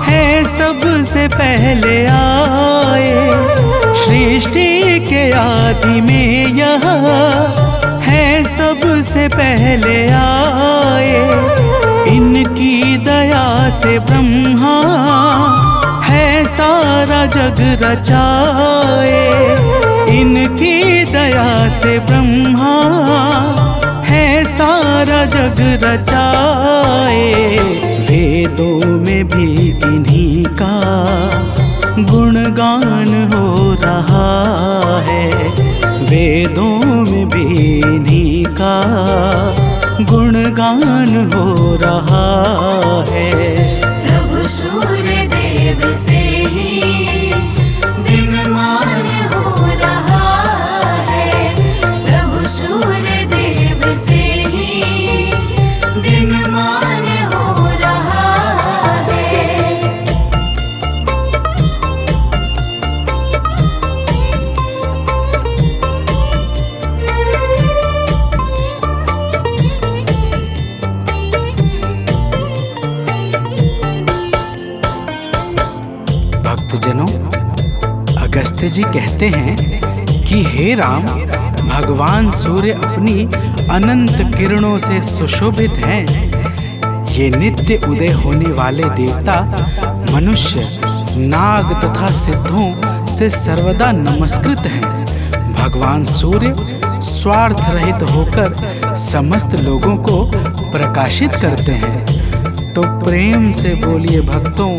है सबसे पहले आए, सृष्टि के आदि में यह है सबसे पहले आए। इनकी दया से ब्रह्मा है सारा जग रचाए, इनकी दया से ब्रह्मा है सारा जग रचाए। वेदों में भी इन्हीं का गुणगान हो रहा है, वेदों में भी इन्हीं का गुणगान हो रहा है। प्रभु सूर्य देव से ही दिनमान हो रहा है, प्रभु सूर्य देव से ही दिनमान हो रहा है। भक्तजनों, अगस्त्य जी कहते हैं कि हे राम, भगवान सूर्य अपनी अनंत किरणों से सुशोभित हैं। ये नित्य उदय होने वाले देवता मनुष्य, नाग तथा सिद्धों से सर्वदा नमस्कृत हैं। भगवान सूर्य स्वार्थ रहित होकर समस्त लोगों को प्रकाशित करते हैं। तो प्रेम से बोलिए भक्तों,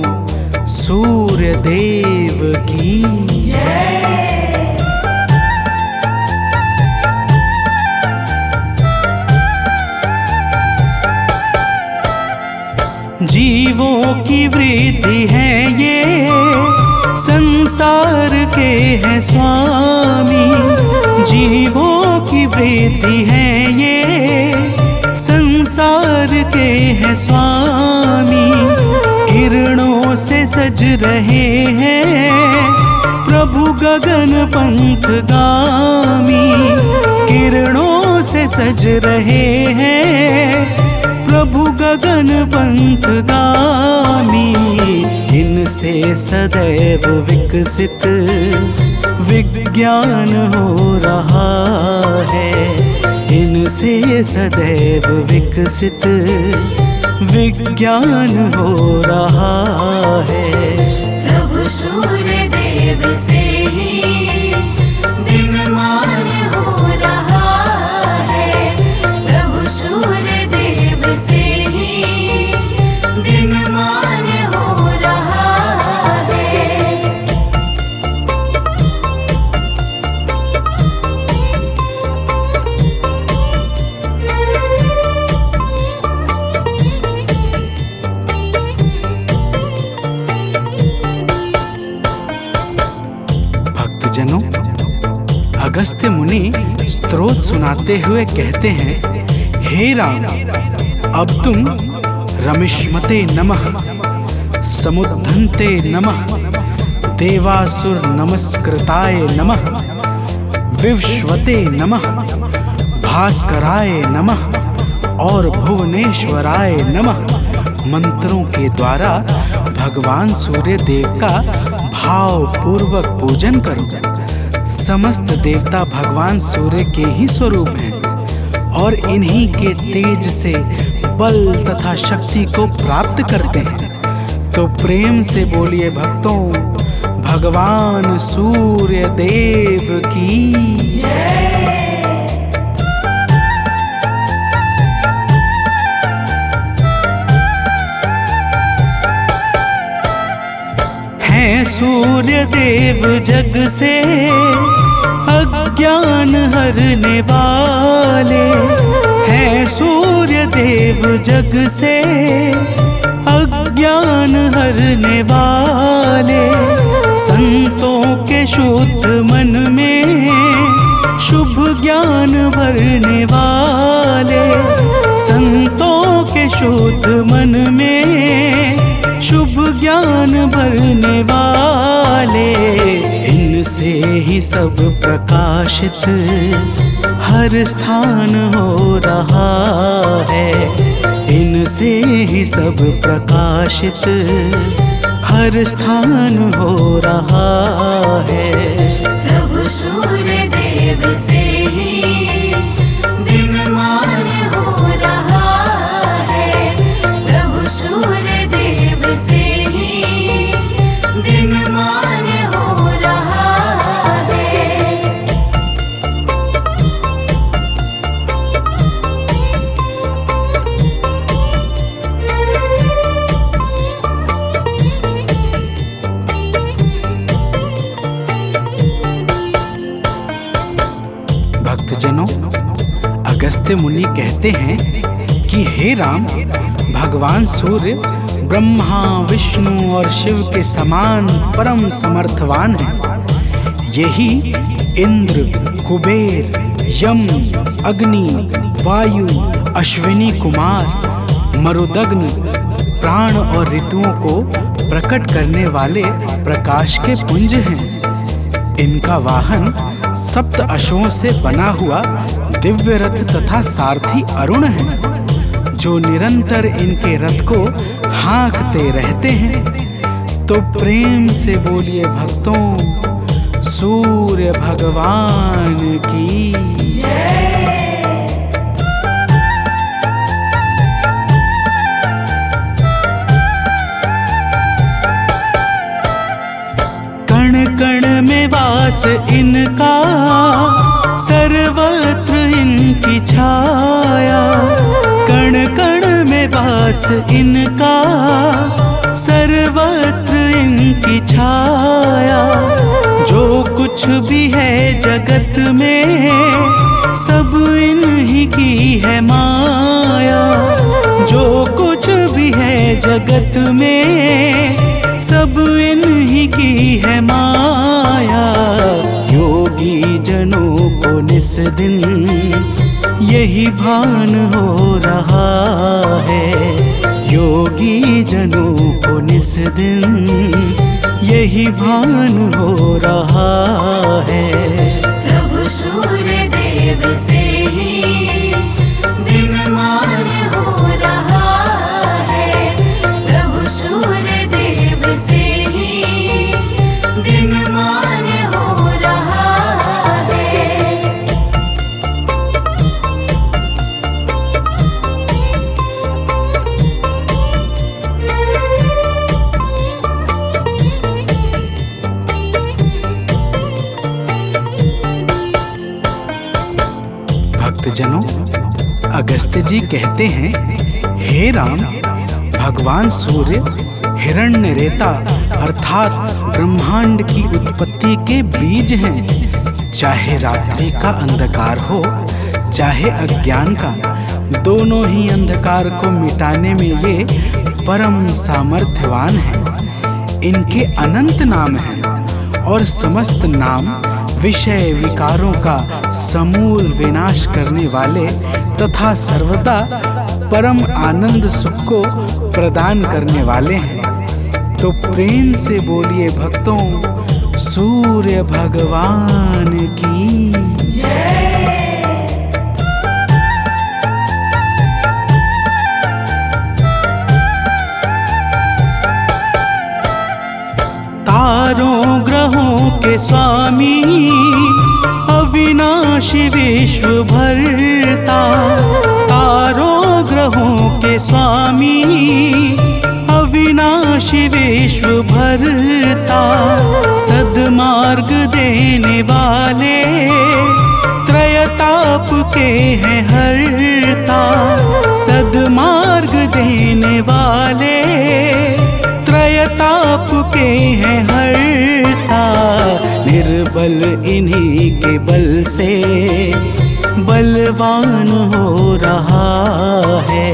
सूर्य देव की जय। जीवों की वृद्धि है ये संसार के हैं स्वामी, जीवों की वृद्धि है ये संसार के हैं स्वामी। किरणों से सज रहे हैं प्रभु गगन पंथ गामी, किरणों से सज रहे हैं प्रभु पंथगामी, इनसे सदैव विकसित विज्ञान हो रहा है। इनसे सदैव विकसित विज्ञान हो रहा है। प्रभु सूर्य देव से ही दिनमान हो रहा है। प्रभु सूर्य देव से ही दिनमान हो रहा है। भक्तजनों, अगस्त्य मुनि स्तोत्र सुनाते हुए कहते हैं, हे राम, अब तुम रमिष्मते नमः, समुद्धन्ते नमः, देवासुर नमस्कृताय नमः, विवस्वते नमः, भास्कराय नमः और भुवनेश्वराय नमः मंत्रों के द्वारा भगवान सूर्य देव का भाव पूर्वक पूजन करो। समस्त देवता भगवान सूर्य के ही स्वरूप हैं और इन्हीं के तेज से बल तथा शक्ति को प्राप्त करते हैं। तो प्रेम से बोलिए भक्तों, भगवान सूर्य देव की जय। सूर्य देव जग से अज्ञान हरने वाले हैं। सूर्य देव जग से अज्ञान हरने वाले, संतों के शुद्ध मन में शुभ ज्ञान भरने वाले। संतों के शुद्ध मन में शुभ ज्ञान भरने वाले, इनसे ही सब प्रकाशित हर स्थान हो रहा है। इनसे ही सब प्रकाशित हर स्थान हो रहा है। प्रभु सूर्य देव से ही दिनमान हो रहा है। प्रभु सूर्य देव से ही दिनमान हो रहा है। भक्तजनों, अगस्त्य मुनि कहते हैं कि हे राम, भगवान सूर्य ब्रह्मा, विष्णु और शिव के समान परम समर्थवान हैं। यही इंद्र, कुबेर, यम, अग्नि, वायु, अश्विनी कुमार, मरुदग्न, प्राण और ऋतुओं को प्रकट करने वाले प्रकाश के पुंज हैं। इनका वाहन सप्त अश्वों से बना हुआ दिव्य रथ तथा सारथी अरुण है, जो निरंतर इनके रथ को हाँकते रहते हैं। तो प्रेम से बोलिए भक्तों, सूर्य भगवान की जय। कण कण में वास इनका, सर्वत्र इनकी छाया। कण कण में वास इनका, सर्वत्र इनकी छाया। जो कुछ भी है जगत में, सब इन्हीं की है माया। जो कुछ भी है जगत में, सब इन्हीं की है माया। योगी जनों को निस दिन यही भान हो रहा है। योगी जनों को निस दिन यही भान हो रहा है। प्रभु सूर्य देव से ही दिनमान हो रहा है। भक्त जी कहते हैं, हे राम, भगवान सूर्य हिरण्य रेता अर्थात ब्रह्मांड की उत्पत्ति के बीज हैं। चाहे रात्रि का अंधकार हो चाहे अज्ञान का, दोनों ही अंधकार को मिटाने में ये परम सामर्थ्यवान हैं। इनके अनंत नाम हैं और समस्त नाम विषय विकारों का समूल विनाश करने वाले तथा सर्वदा परम आनंद सुख को प्रदान करने वाले हैं। तो प्रेम से बोलिए भक्तों, सूर्य भगवान की तारों ग्रहों के स्वामी अविनाशी विश्व भरता, तारों ग्रहों के स्वामी अविनाशी विश्व भरता, सद्मार्ग देने वाले त्रयताप के हैं हरता, सद्मार्ग देने वाले त्रयताप के हैं हरता। निर्बल इन्हीं के बल से बलवान हो रहा है,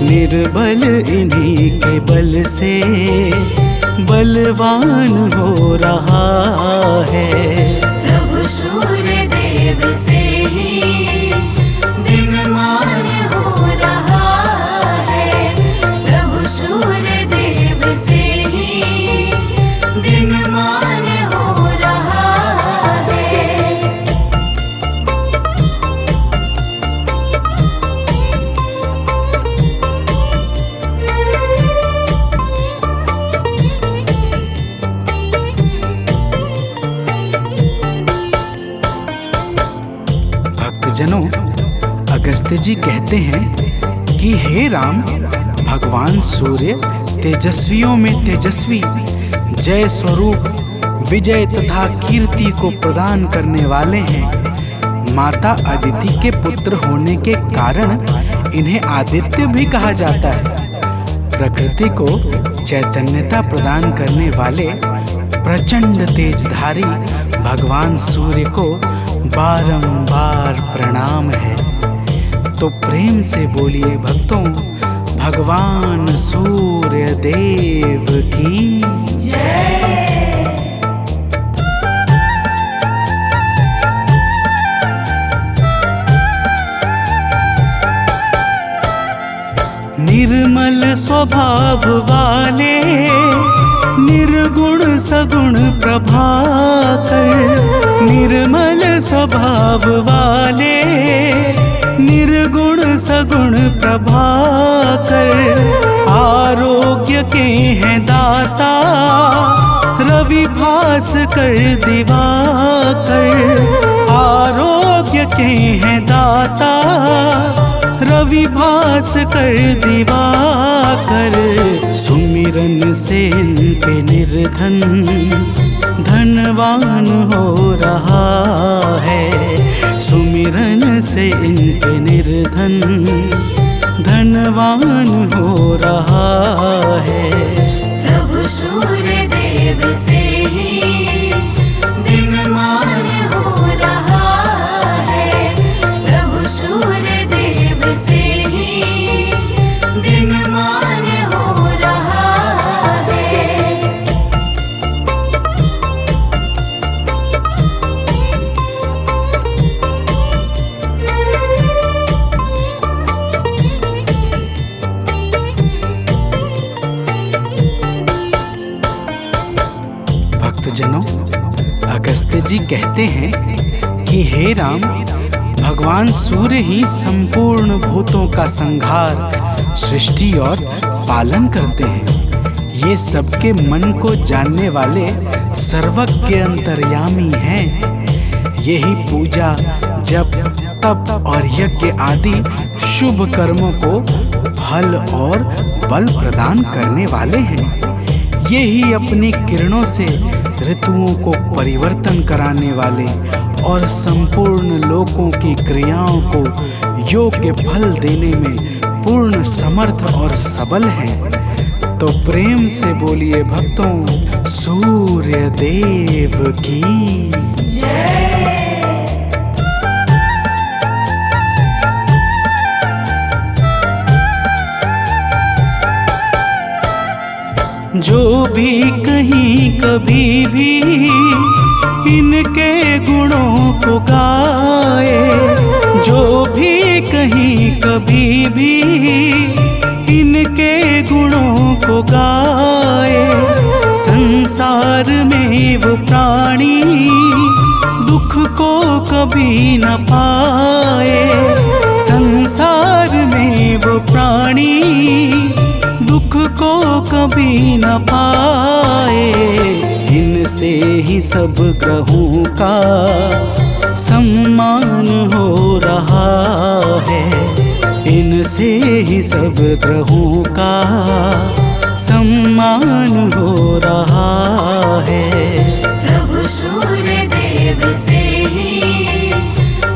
निर्बल इन्हीं के बल से बलवान हो रहा है। प्रभु सूर्य देव से ही दिनमान हो रहा है, प्रभु सूर्य देव से ही दिनमान हो रहा है। भक्तजनों, अगस्त्य जी कहते हैं कि हे राम, भगवान सूर्य तेजस्वियों में तेजस्वी, जय स्वरूप विजय तथा कीर्ति को प्रदान करने वाले हैं। माता अदिति के पुत्र होने के कारण इन्हें आदित्य भी कहा जाता है। प्रकृति को चैतन्यता प्रदान करने वाले प्रचंड तेजधारी भगवान सूर्य को बारंबार प्रणाम है। तो प्रेम से बोलिए भक्तों, भगवान सूर्य देव की निर्मल स्वभाव वाले निर्गुण सगुण प्रभाकर, निर्मल स्वभाव वाले निर्गुण सगुण प्रभाकर, आरोग्य के हैं दाता रवि भास्कर दिवाकर, आरोग्य के हैं दाता रवि भास्कर दिवाकर। सुमिरन से इनके निर्धन धनवान हो रहा है, सुमिरन से इनके निर्धन धनवान हो रहा है। प्रभु सूर्य देव से ही दिनमान हो रहा है, प्रभु सूर्य देव से ही दिनमान हो रहा है। भक्तजनों, अगस्त्य जी कहते हैं कि हे राम, भगवान सूर्य ही संपूर्ण भूतों का संहार, सृष्टि और पालन करते हैं। ये सबके मन को जानने वाले सर्वज्ञ अंतर्यामी हैं। यही पूजा, जप, तप और यज्ञ आदि शुभ कर्मों को फल और बल प्रदान करने वाले हैं। यही अपनी किरणों से ऋतुओं को परिवर्तन कराने वाले और संपूर्ण लोकों की क्रियाओं को योग्य फल देने में पूर्ण समर्थ और सबल हैं। तो प्रेम से बोलिए भक्तों, सूर्य देव की जो भी कहीं कभी भी इनके गुणों को गाए, जो भी कहीं कभी भी इनके गुणों को गाए, संसार में वो प्राणी दुख को कभी न पाए, संसार में वो प्राणी दुख को कभी न पाए। इनसे ही सब ग्रहों का सम्मान हो रहा है, इनसे ही सब ग्रहों का सम्मान हो रहा है। प्रभु सूर्य देव से ही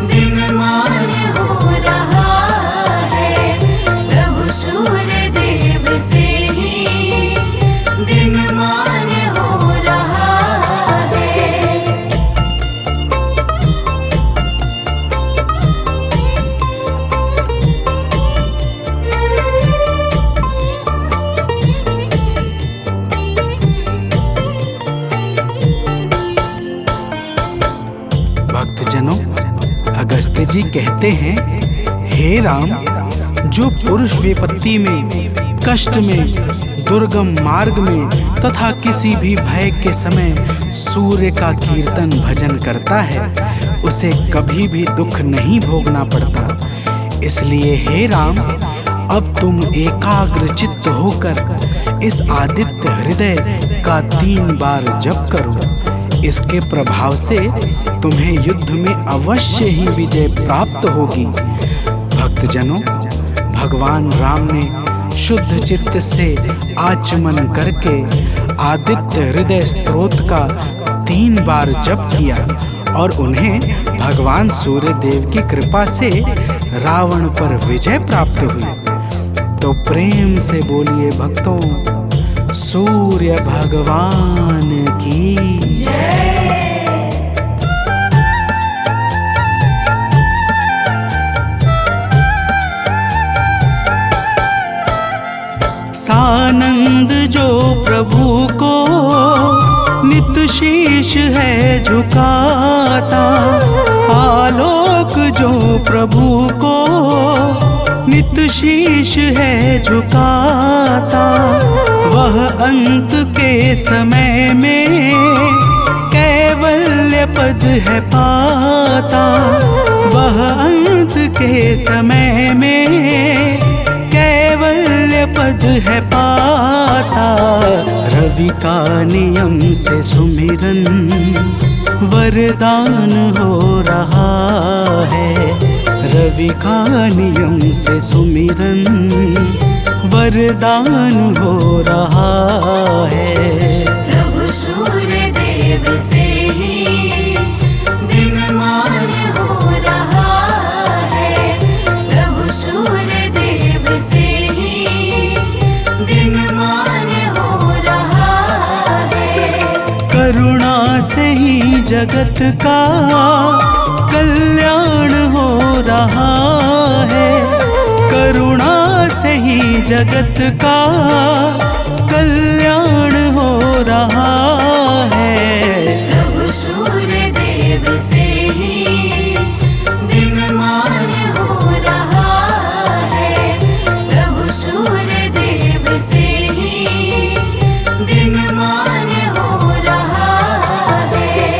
दिनमान हो रहा है, प्रभु सूर्य देव से ही दिनमान हो रहा है। भक्तजनों, अगस्त्य जी कहते हैं, हे राम, जो पुरुष विपत्ति में, कष्ट में, दुर्गम मार्ग में तथा किसी भी भय के समय सूर्य का कीर्तन भजन करता है, उसे कभी भी दुख नहीं भोगना पड़ता। इसलिए हे राम, अब तुम एकाग्र चित्त होकर इस आदित्य हृदय का 3 बार जप करो। इसके प्रभाव से तुम्हें युद्ध में अवश्य ही विजय प्राप्त होगी। भक्तजनों, भगवान राम ने शुद्ध चित्त से आचमन करके आदित्य हृदय स्तोत्र का 3 बार जप किया और उन्हें भगवान सूर्य देव की कृपा से रावण पर विजय प्राप्त हुई। तो प्रेम से बोलिए भक्तों, सूर्य भगवान की जय। सानंद जो प्रभु को नित शीश है झुकाता, आलोक जो प्रभु को नित शीश है झुकाता, वह अंत के समय में कैवल्य पद है पाता, वह अंत के समय में कैवल्य पद है पाता। रवि का नियम से सुमिरन वरदान हो रहा है, रवि का नियम से सुमिरन वरदान हो रहा है। प्रभु सूर्य देव से ही दिनमान हो रहा है, प्रभु सूर्य देव से ही दिनमान हो रहा है। करुणा से ही जगत का कल्याण हो रहा है, करुणा से ही जगत का कल्याण हो रहा है। प्रभु सूर्य देव से ही दिनमान हो रहा है, प्रभु सूर्य देव से ही दिनमान हो रहा है।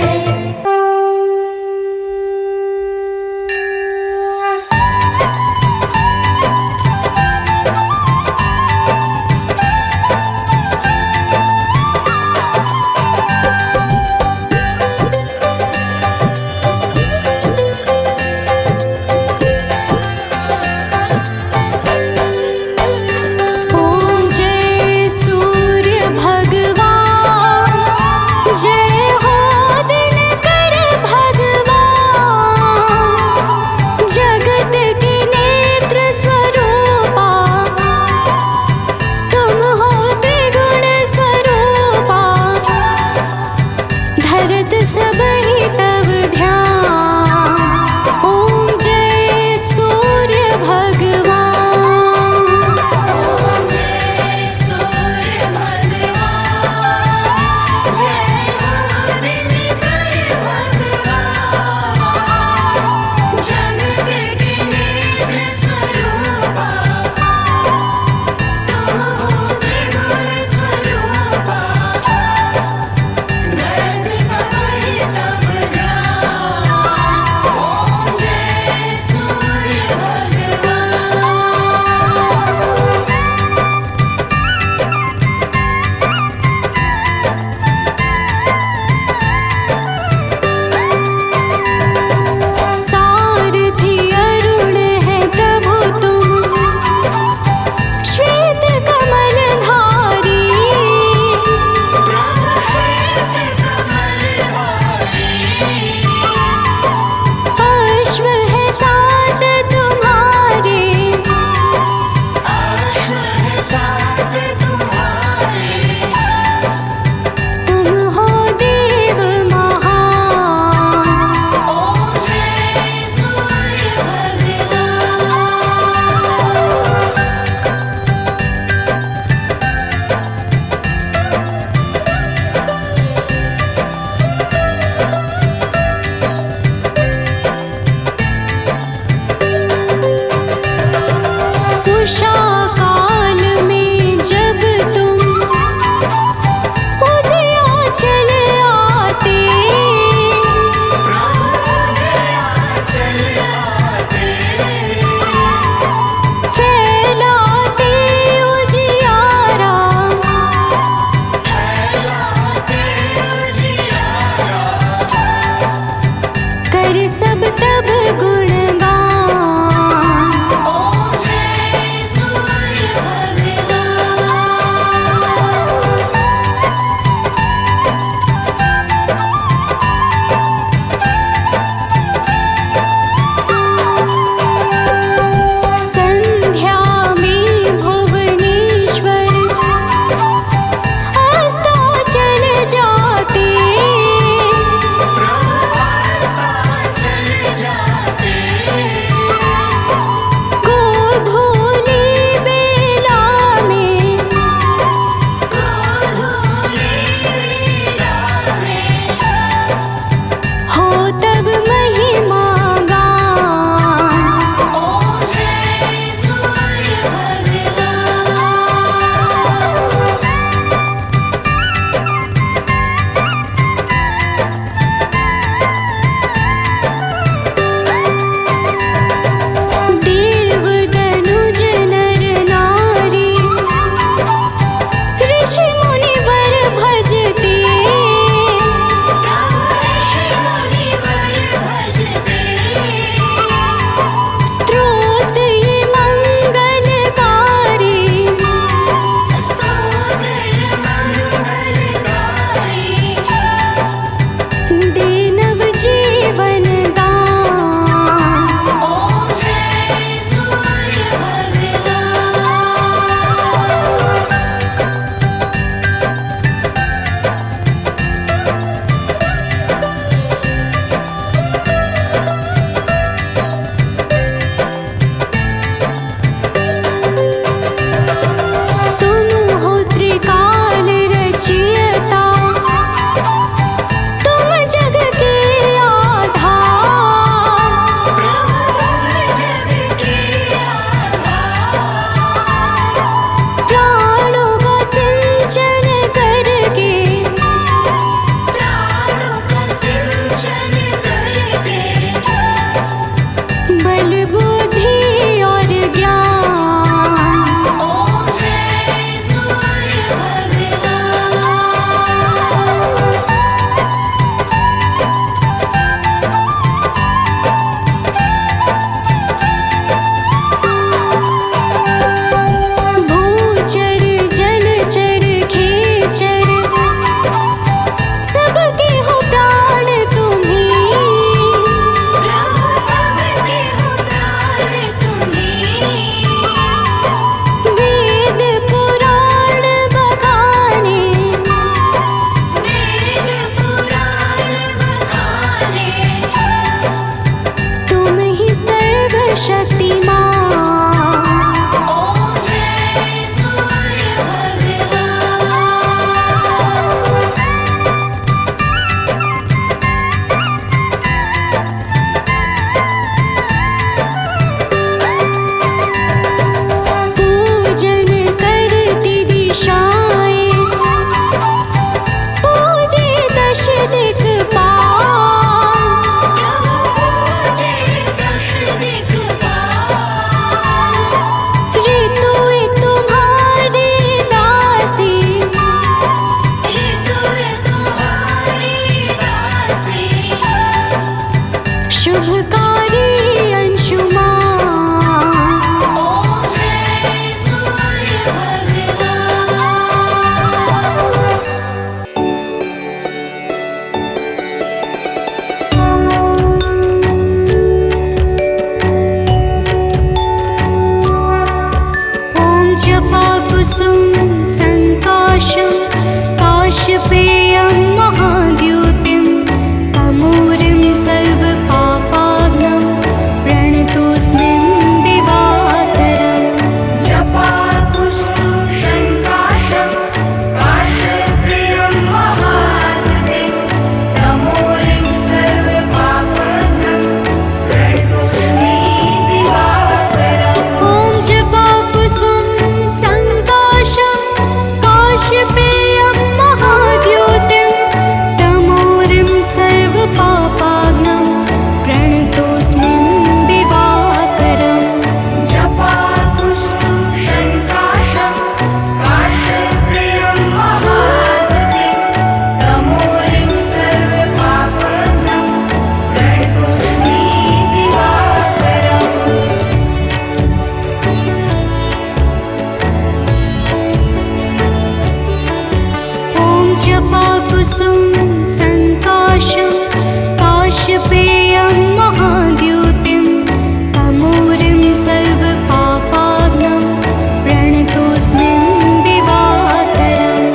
प्रणतोऽस्मिन् दिवाकरम्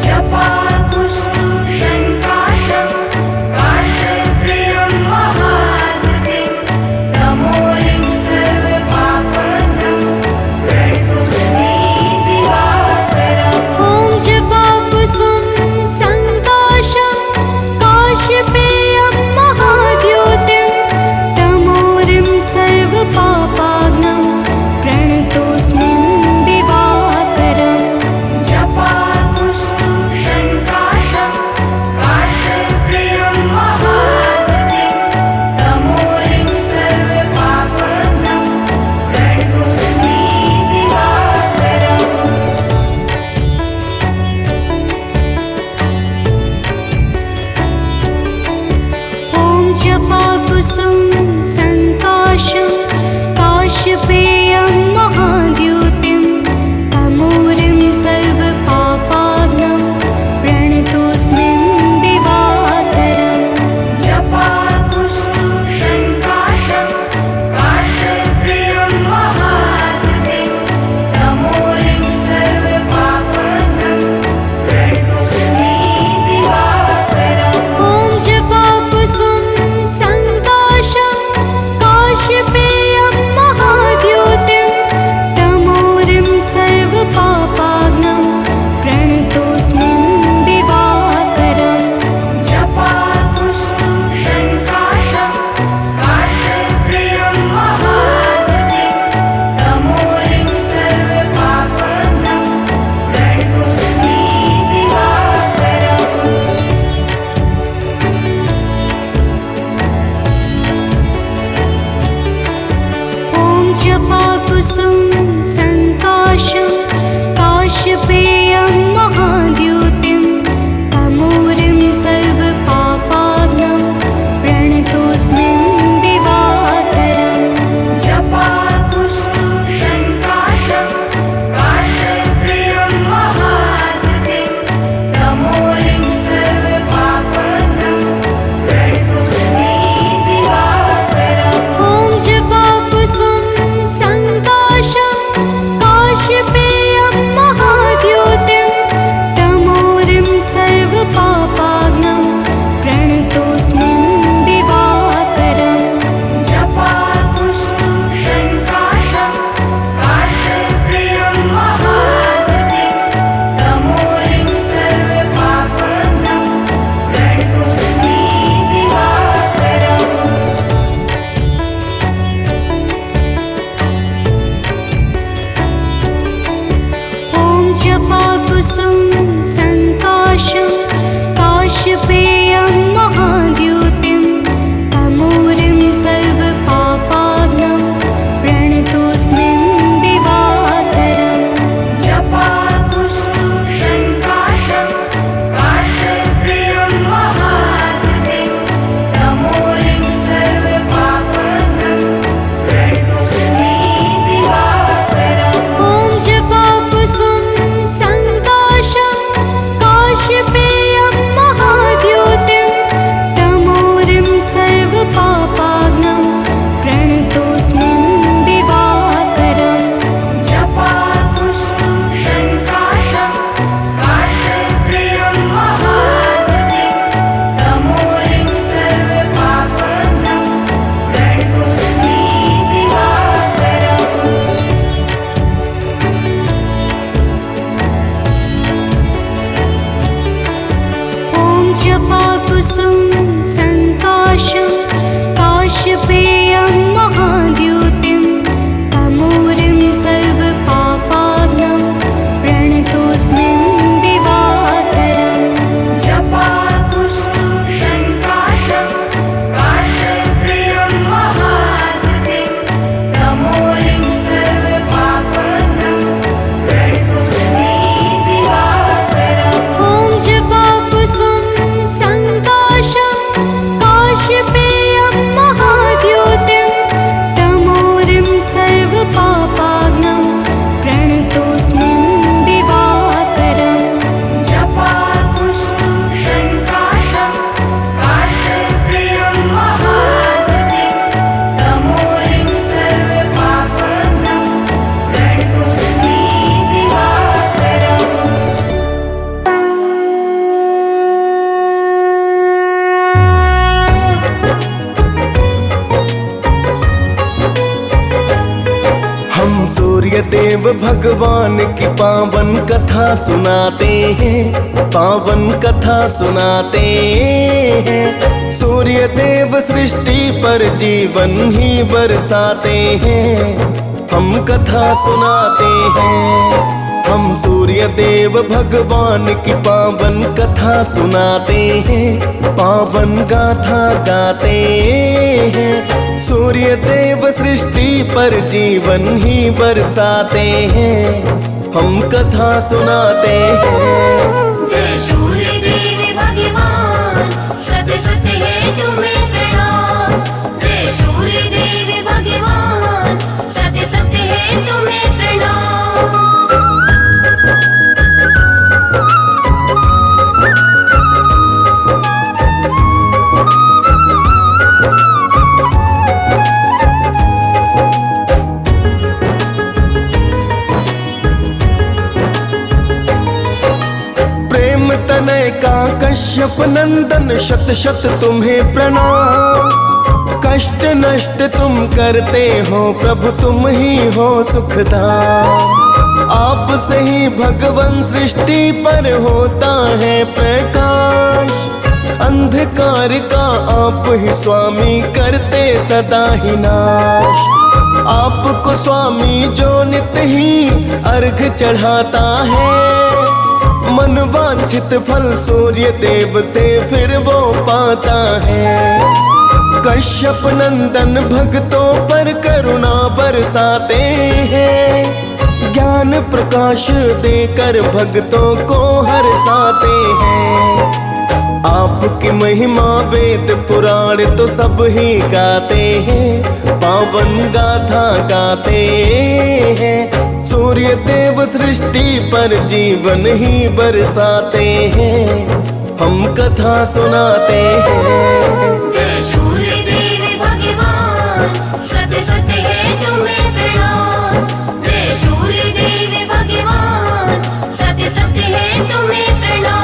जपाकुसुमं शङ्काशं काशप्रियं महादुतिं तमोरिं सर्वपापहं प्रणतोऽस्मि दिवाकरम् ॐ जपाकुसुम सङ्काशं काशपेयं महाद्योतिं तमोरिं सर्वपापाग्नं प्रणतोऽस्मिन् दिवाकरम् देव भगवान की पावन कथा सुनाते हैं, पावन कथा सुनाते हैं। सूर्य देव सृष्टि पर जीवन ही बरसाते हैं, हम कथा सुनाते हैं। हम सूर्य देव भगवान की पावन कथा सुनाते हैं, पावन गाथा गाते हैं। सूर्य देव सृष्टि पर जीवन ही बरसाते हैं, हम कथा सुनाते हैं। जय सूर्य देव भगवान, सत्य सत्य है तुम्हें प्रणाम। जय सूर्य देव भगवान, सत्य सत्य है तुम्हें प्रणाम। प्रेम तनय का कश्यप नंदन, शत शत तुम्हें प्रणाम। कष्ट नष्ट तुम करते हो प्रभु, तुम ही हो सुखधाम। आप से ही भगवान सृष्टि पर होता है प्रकाश। अंधकार का आप ही स्वामी करते सदा ही नाश। आपको स्वामी जो नित ही अर्घ चढ़ाता है, मन वांछित फल सूर्य देव से फिर वो पाता है। कश्यप नंदन भक्तों पर करुणा बरसाते हैं, ज्ञान प्रकाश देकर भक्तों को हर्षाते हैं। आपकी महिमा वेद पुराण तो सब ही गाते हैं, पावन गाथा गाते हैं। सूर्य देव सृष्टि पर जीवन ही बरसाते हैं, हम कथा सुनाते हैं। जय सूर्य देव भगवान, सत्य सत्य है तुम्हें प्रणाम। जय सूर्य देव भगवान, सत्य सत्य है तुम्हें प्रणाम।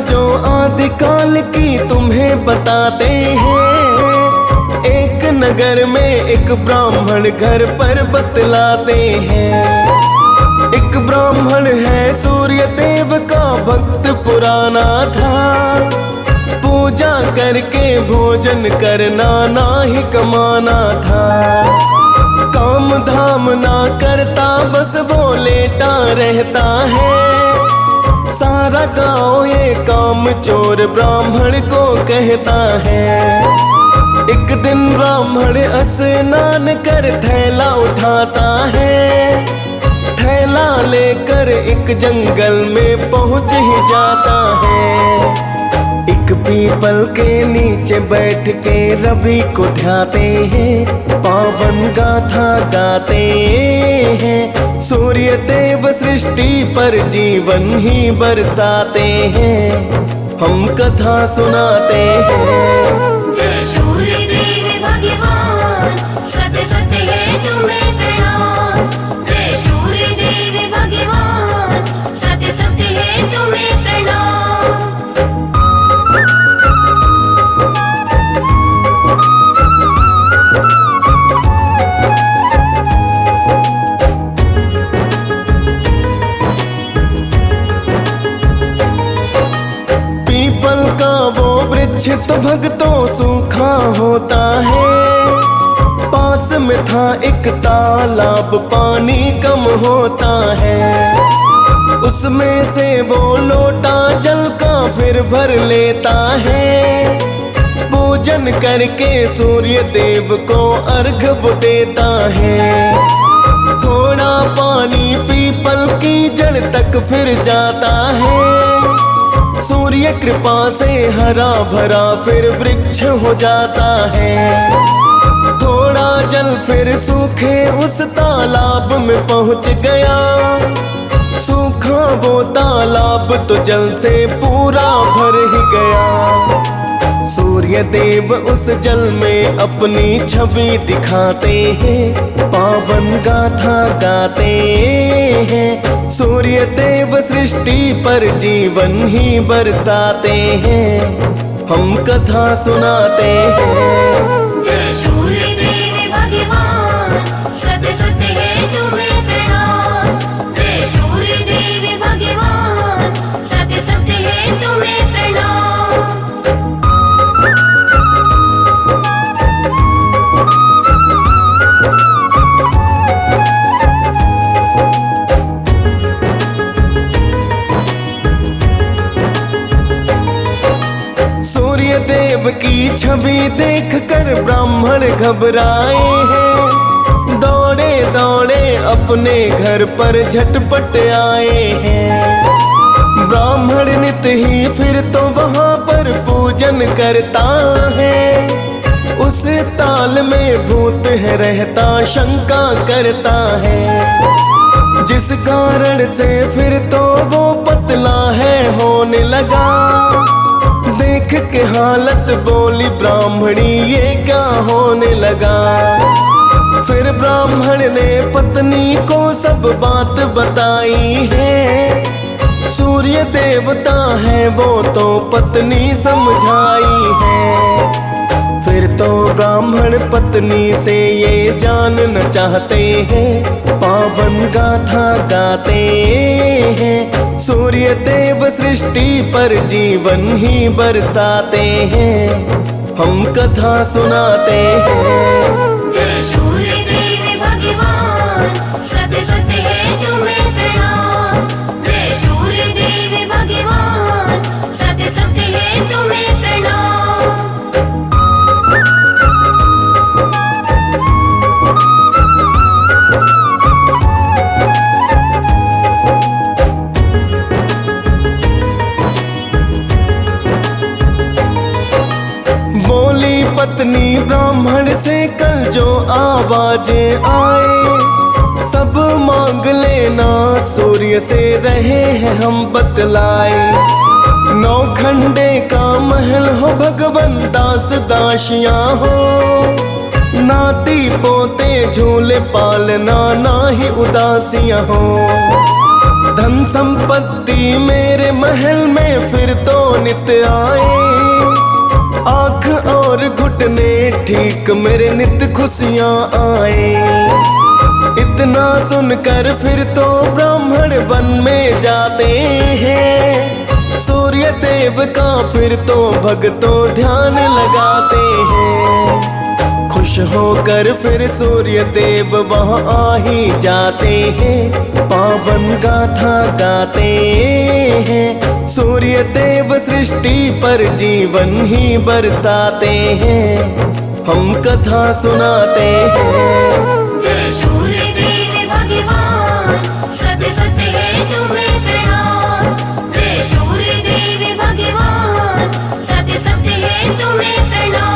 जो आदिकाल की तुम्हें बताते हैं। एक नगर में एक ब्राह्मण घर पर बतलाते हैं। एक ब्राह्मण है सूर्य देव का भक्त पुराना था। पूजा करके भोजन करना ना ही कमाना था। काम धाम ना करता बस वो लेटा रहता है। सारा गांव ये काम चोर ब्राह्मण को कहता है। एक दिन ब्राह्मण स्नान कर थैला उठाता है। थैला लेकर एक जंगल में पहुंच ही जाता है। एक पीपल के नीचे बैठ के रवि को ध्याते हैं। पावन गाथा गाते हैं। सूर्य देव सृष्टि पर जीवन ही बरसाते हैं, हम कथा सुनाते हैं। जय सूर्य देव भगवान, सत्य सत्य है तुम्हें प्रणाम। जय सूर्य देव भगवान, सत्य सत्य है तुम्हें प्रणाम। तो भक्तों सूखा होता है। पास में था एक तालाब, पानी कम होता है। उसमें से वो लोटा जल का फिर भर लेता है। पूजन करके सूर्य देव को अर्घ वो देता है। थोड़ा पानी पीपल की जड़ तक फिर जाता है। सूर्य कृपा से हरा भरा फिर वृक्ष हो जाता है। थोड़ा जल फिर सूखे उस तालाब में पहुंच गया। सूखा वो तालाब तो जल से पूरा भर ही गया। सूर्य देव उस जल में अपनी छवि दिखाते हैं, पावन गाथा गाते हैं। सूर्य देव सृष्टि पर जीवन ही बरसाते हैं, हम कथा सुनाते हैं। जय सूर्य देव भगवान, सत्य सत्य है तुम्हें प्रणाम। जय सूर्य देव भगवान, सत्य सत्य है तुम्हें प्रणाम। सूर्य देव की छवि देखकर ब्राह्मण घबराए हैं, दौड़े दौड़े अपने घर पर झटपट आए हैं। ब्राह्मण नित्य ही फिर तो वहाँ पर पूजन करता है, उस ताल में भूत है रहता शंका करता है, जिस कारण से फिर तो वो पतला है होने लगा। देख के हालत बोली ब्राह्मणी ये क्या होने लगा। फिर ब्राह्मण ने पत्नी को सब बात बताई है, सूर्य देवता है वो तो पत्नी समझाई है। फिर तो ब्राह्मण पत्नी से ये जानना चाहते हैं, पावन गाथा गाते हैं। सूर्य देव सृष्टि पर जीवन ही बरसाते हैं, हम कथा सुनाते हैं। जय सूर्य देव भगवान, सत्य सत्य है तुम्हें प्रणाम। जय सूर्य देव भगवान, सत्य सत्य है तुम्हें प्रणाम। बोली पत्नी ब्राह्मण से कल जो आवाजें आए, सब मांग लेना सूर्य से रहे हैं हम बतलाए। 9 खंडे का महल हो भगवन दास दासियां हो, नाती पोते झूले पालना ना ही उदासियां हो। धन संपत्ति मेरे महल में फिर तो नित्य आए, आँख और घुटने ठीक मेरे नित्य खुशियाँ आए। इतना सुनकर फिर तो ब्राह्मण वन में जाते हैं, सूर्य देव का फिर तो भक्तों ध्यान लगाते हैं। खुश होकर फिर सूर्य देव वहाँ आ ही जाते हैं, पावन गाथा गाते हैं। सूर्य देव सृष्टि पर जीवन ही बरसाते हैं, हम कथा सुनाते हैं। जय सूर्य देव भगवान, सत्य सत्य है तुम्हें प्रणाम। जय सूर्य देव भगवान, सत्य सत्य है तुम्हें प्रणाम।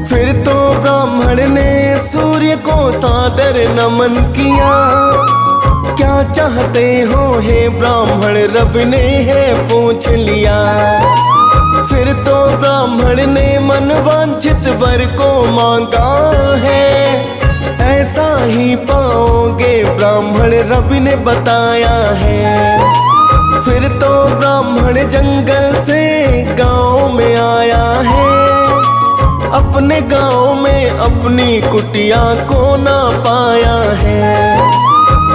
फिर तो ब्राह्मण ने सूर्य को सादर नमन किया, क्या चाहते हो हे ब्राह्मण रवि ने है पूछ लिया। फिर तो ब्राह्मण ने मन वांछित वर को मांगा है, ऐसा ही पाओगे ब्राह्मण रवि ने बताया है। फिर तो ब्राह्मण जंगल से गांव में आया है, अपने गांव में अपनी कुटिया को ना पाया है।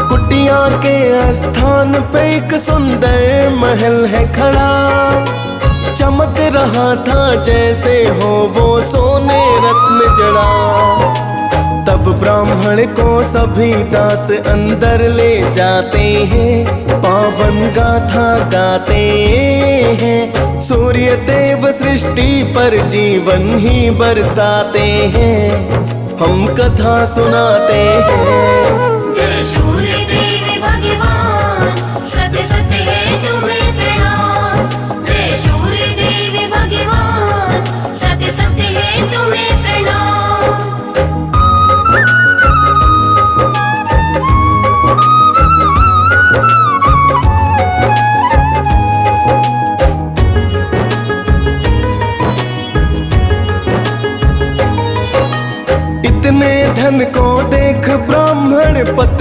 कुटिया के स्थान पे एक सुंदर महल है खड़ा, चमक रहा था जैसे हो वो सोने रत्न जड़ा। तब ब्राह्मण को सभी दास अंदर ले जाते हैं, पावन गाथा गाते हैं। सूर्य देव सृष्टि पर जीवन ही बरसाते हैं, हम कथा सुनाते हैं। जय सूर्य देव भगवान, सत्य सत्य है तुम्हें प्रणाम। जय सूर्य देव भगवान,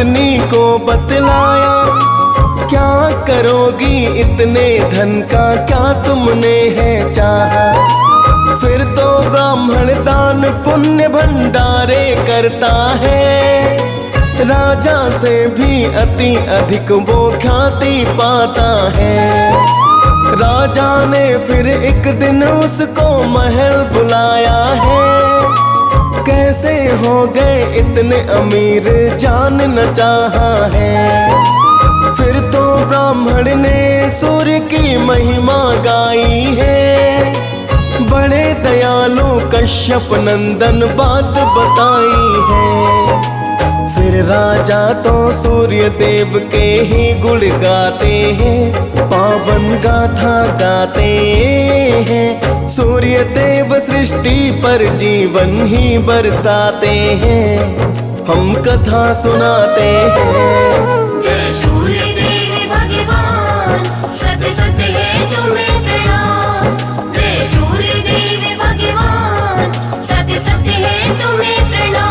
पत्नी को बतलाया, क्या करोगी इतने धन का क्या तुमने है चाहा। फिर तो ब्राह्मण दान पुण्य भंडारे करता है, राजा से भी अति अधिक वो ख्याति पाता है। राजा ने फिर एक दिन उसको महल बुलाया है, कैसे हो गए इतने अमीर जान न चाहा है। फिर तो ब्राह्मण ने सूर्य की महिमा गाई है, बड़े दयालु कश्यप नंदन बात बताई है। फिर राजा तो सूर्य देव के ही गुण गाते हैं, पावन गाथा गाते हैं। सूर्य देव सृष्टि पर जीवन ही बरसाते हैं, हम कथा सुनाते हैं। जय सूर्य देव भगवान, सत्य सत्य है तुम्हें प्रणाम। जय सूर्य देव भगवान, सत्य सत्य है तुम्हें प्रणाम।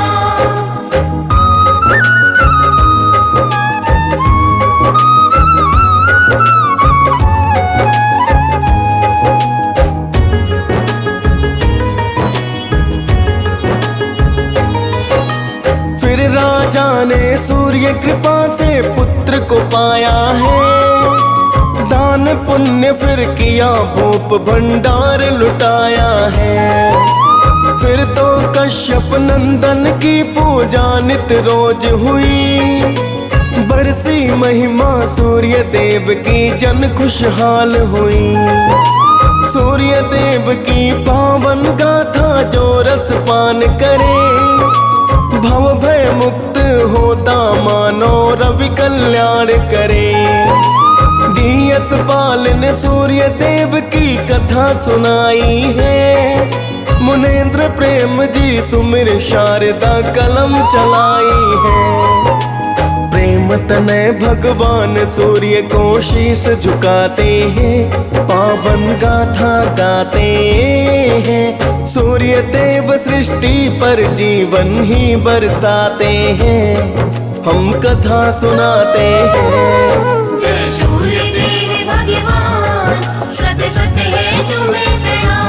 फिर राजा ने सूर्य कृपा से पुत्र को पाया है, दान पुण्य फिर किया भूप भंडार लुटाया है। फिर तो कश्यप नंदन की पूजा नित रोज हुई, बरसी महिमा सूर्य देव की जन खुशहाल हुई। सूर्य देव की पावन गाथा जो रस पान करे, भव भय मुक्त होता मानो रवि कल्याण करे। डीएस पाल ने सूर्य देव की कथा सुनाई है, मुनेन्द्र प्रेम जी सुमिर शारदा कलम चलाई है। प्रेम तनय भगवान सूर्य को शीश झुकाते हैं, पावन गाथा गाते हैं। सूर्य देव सृष्टि पर जीवन ही बरसाते हैं, हम कथा सुनाते हैं। जय सूर्य देव भगवान, सत्य सत्य है तुम्हें प्रणाम।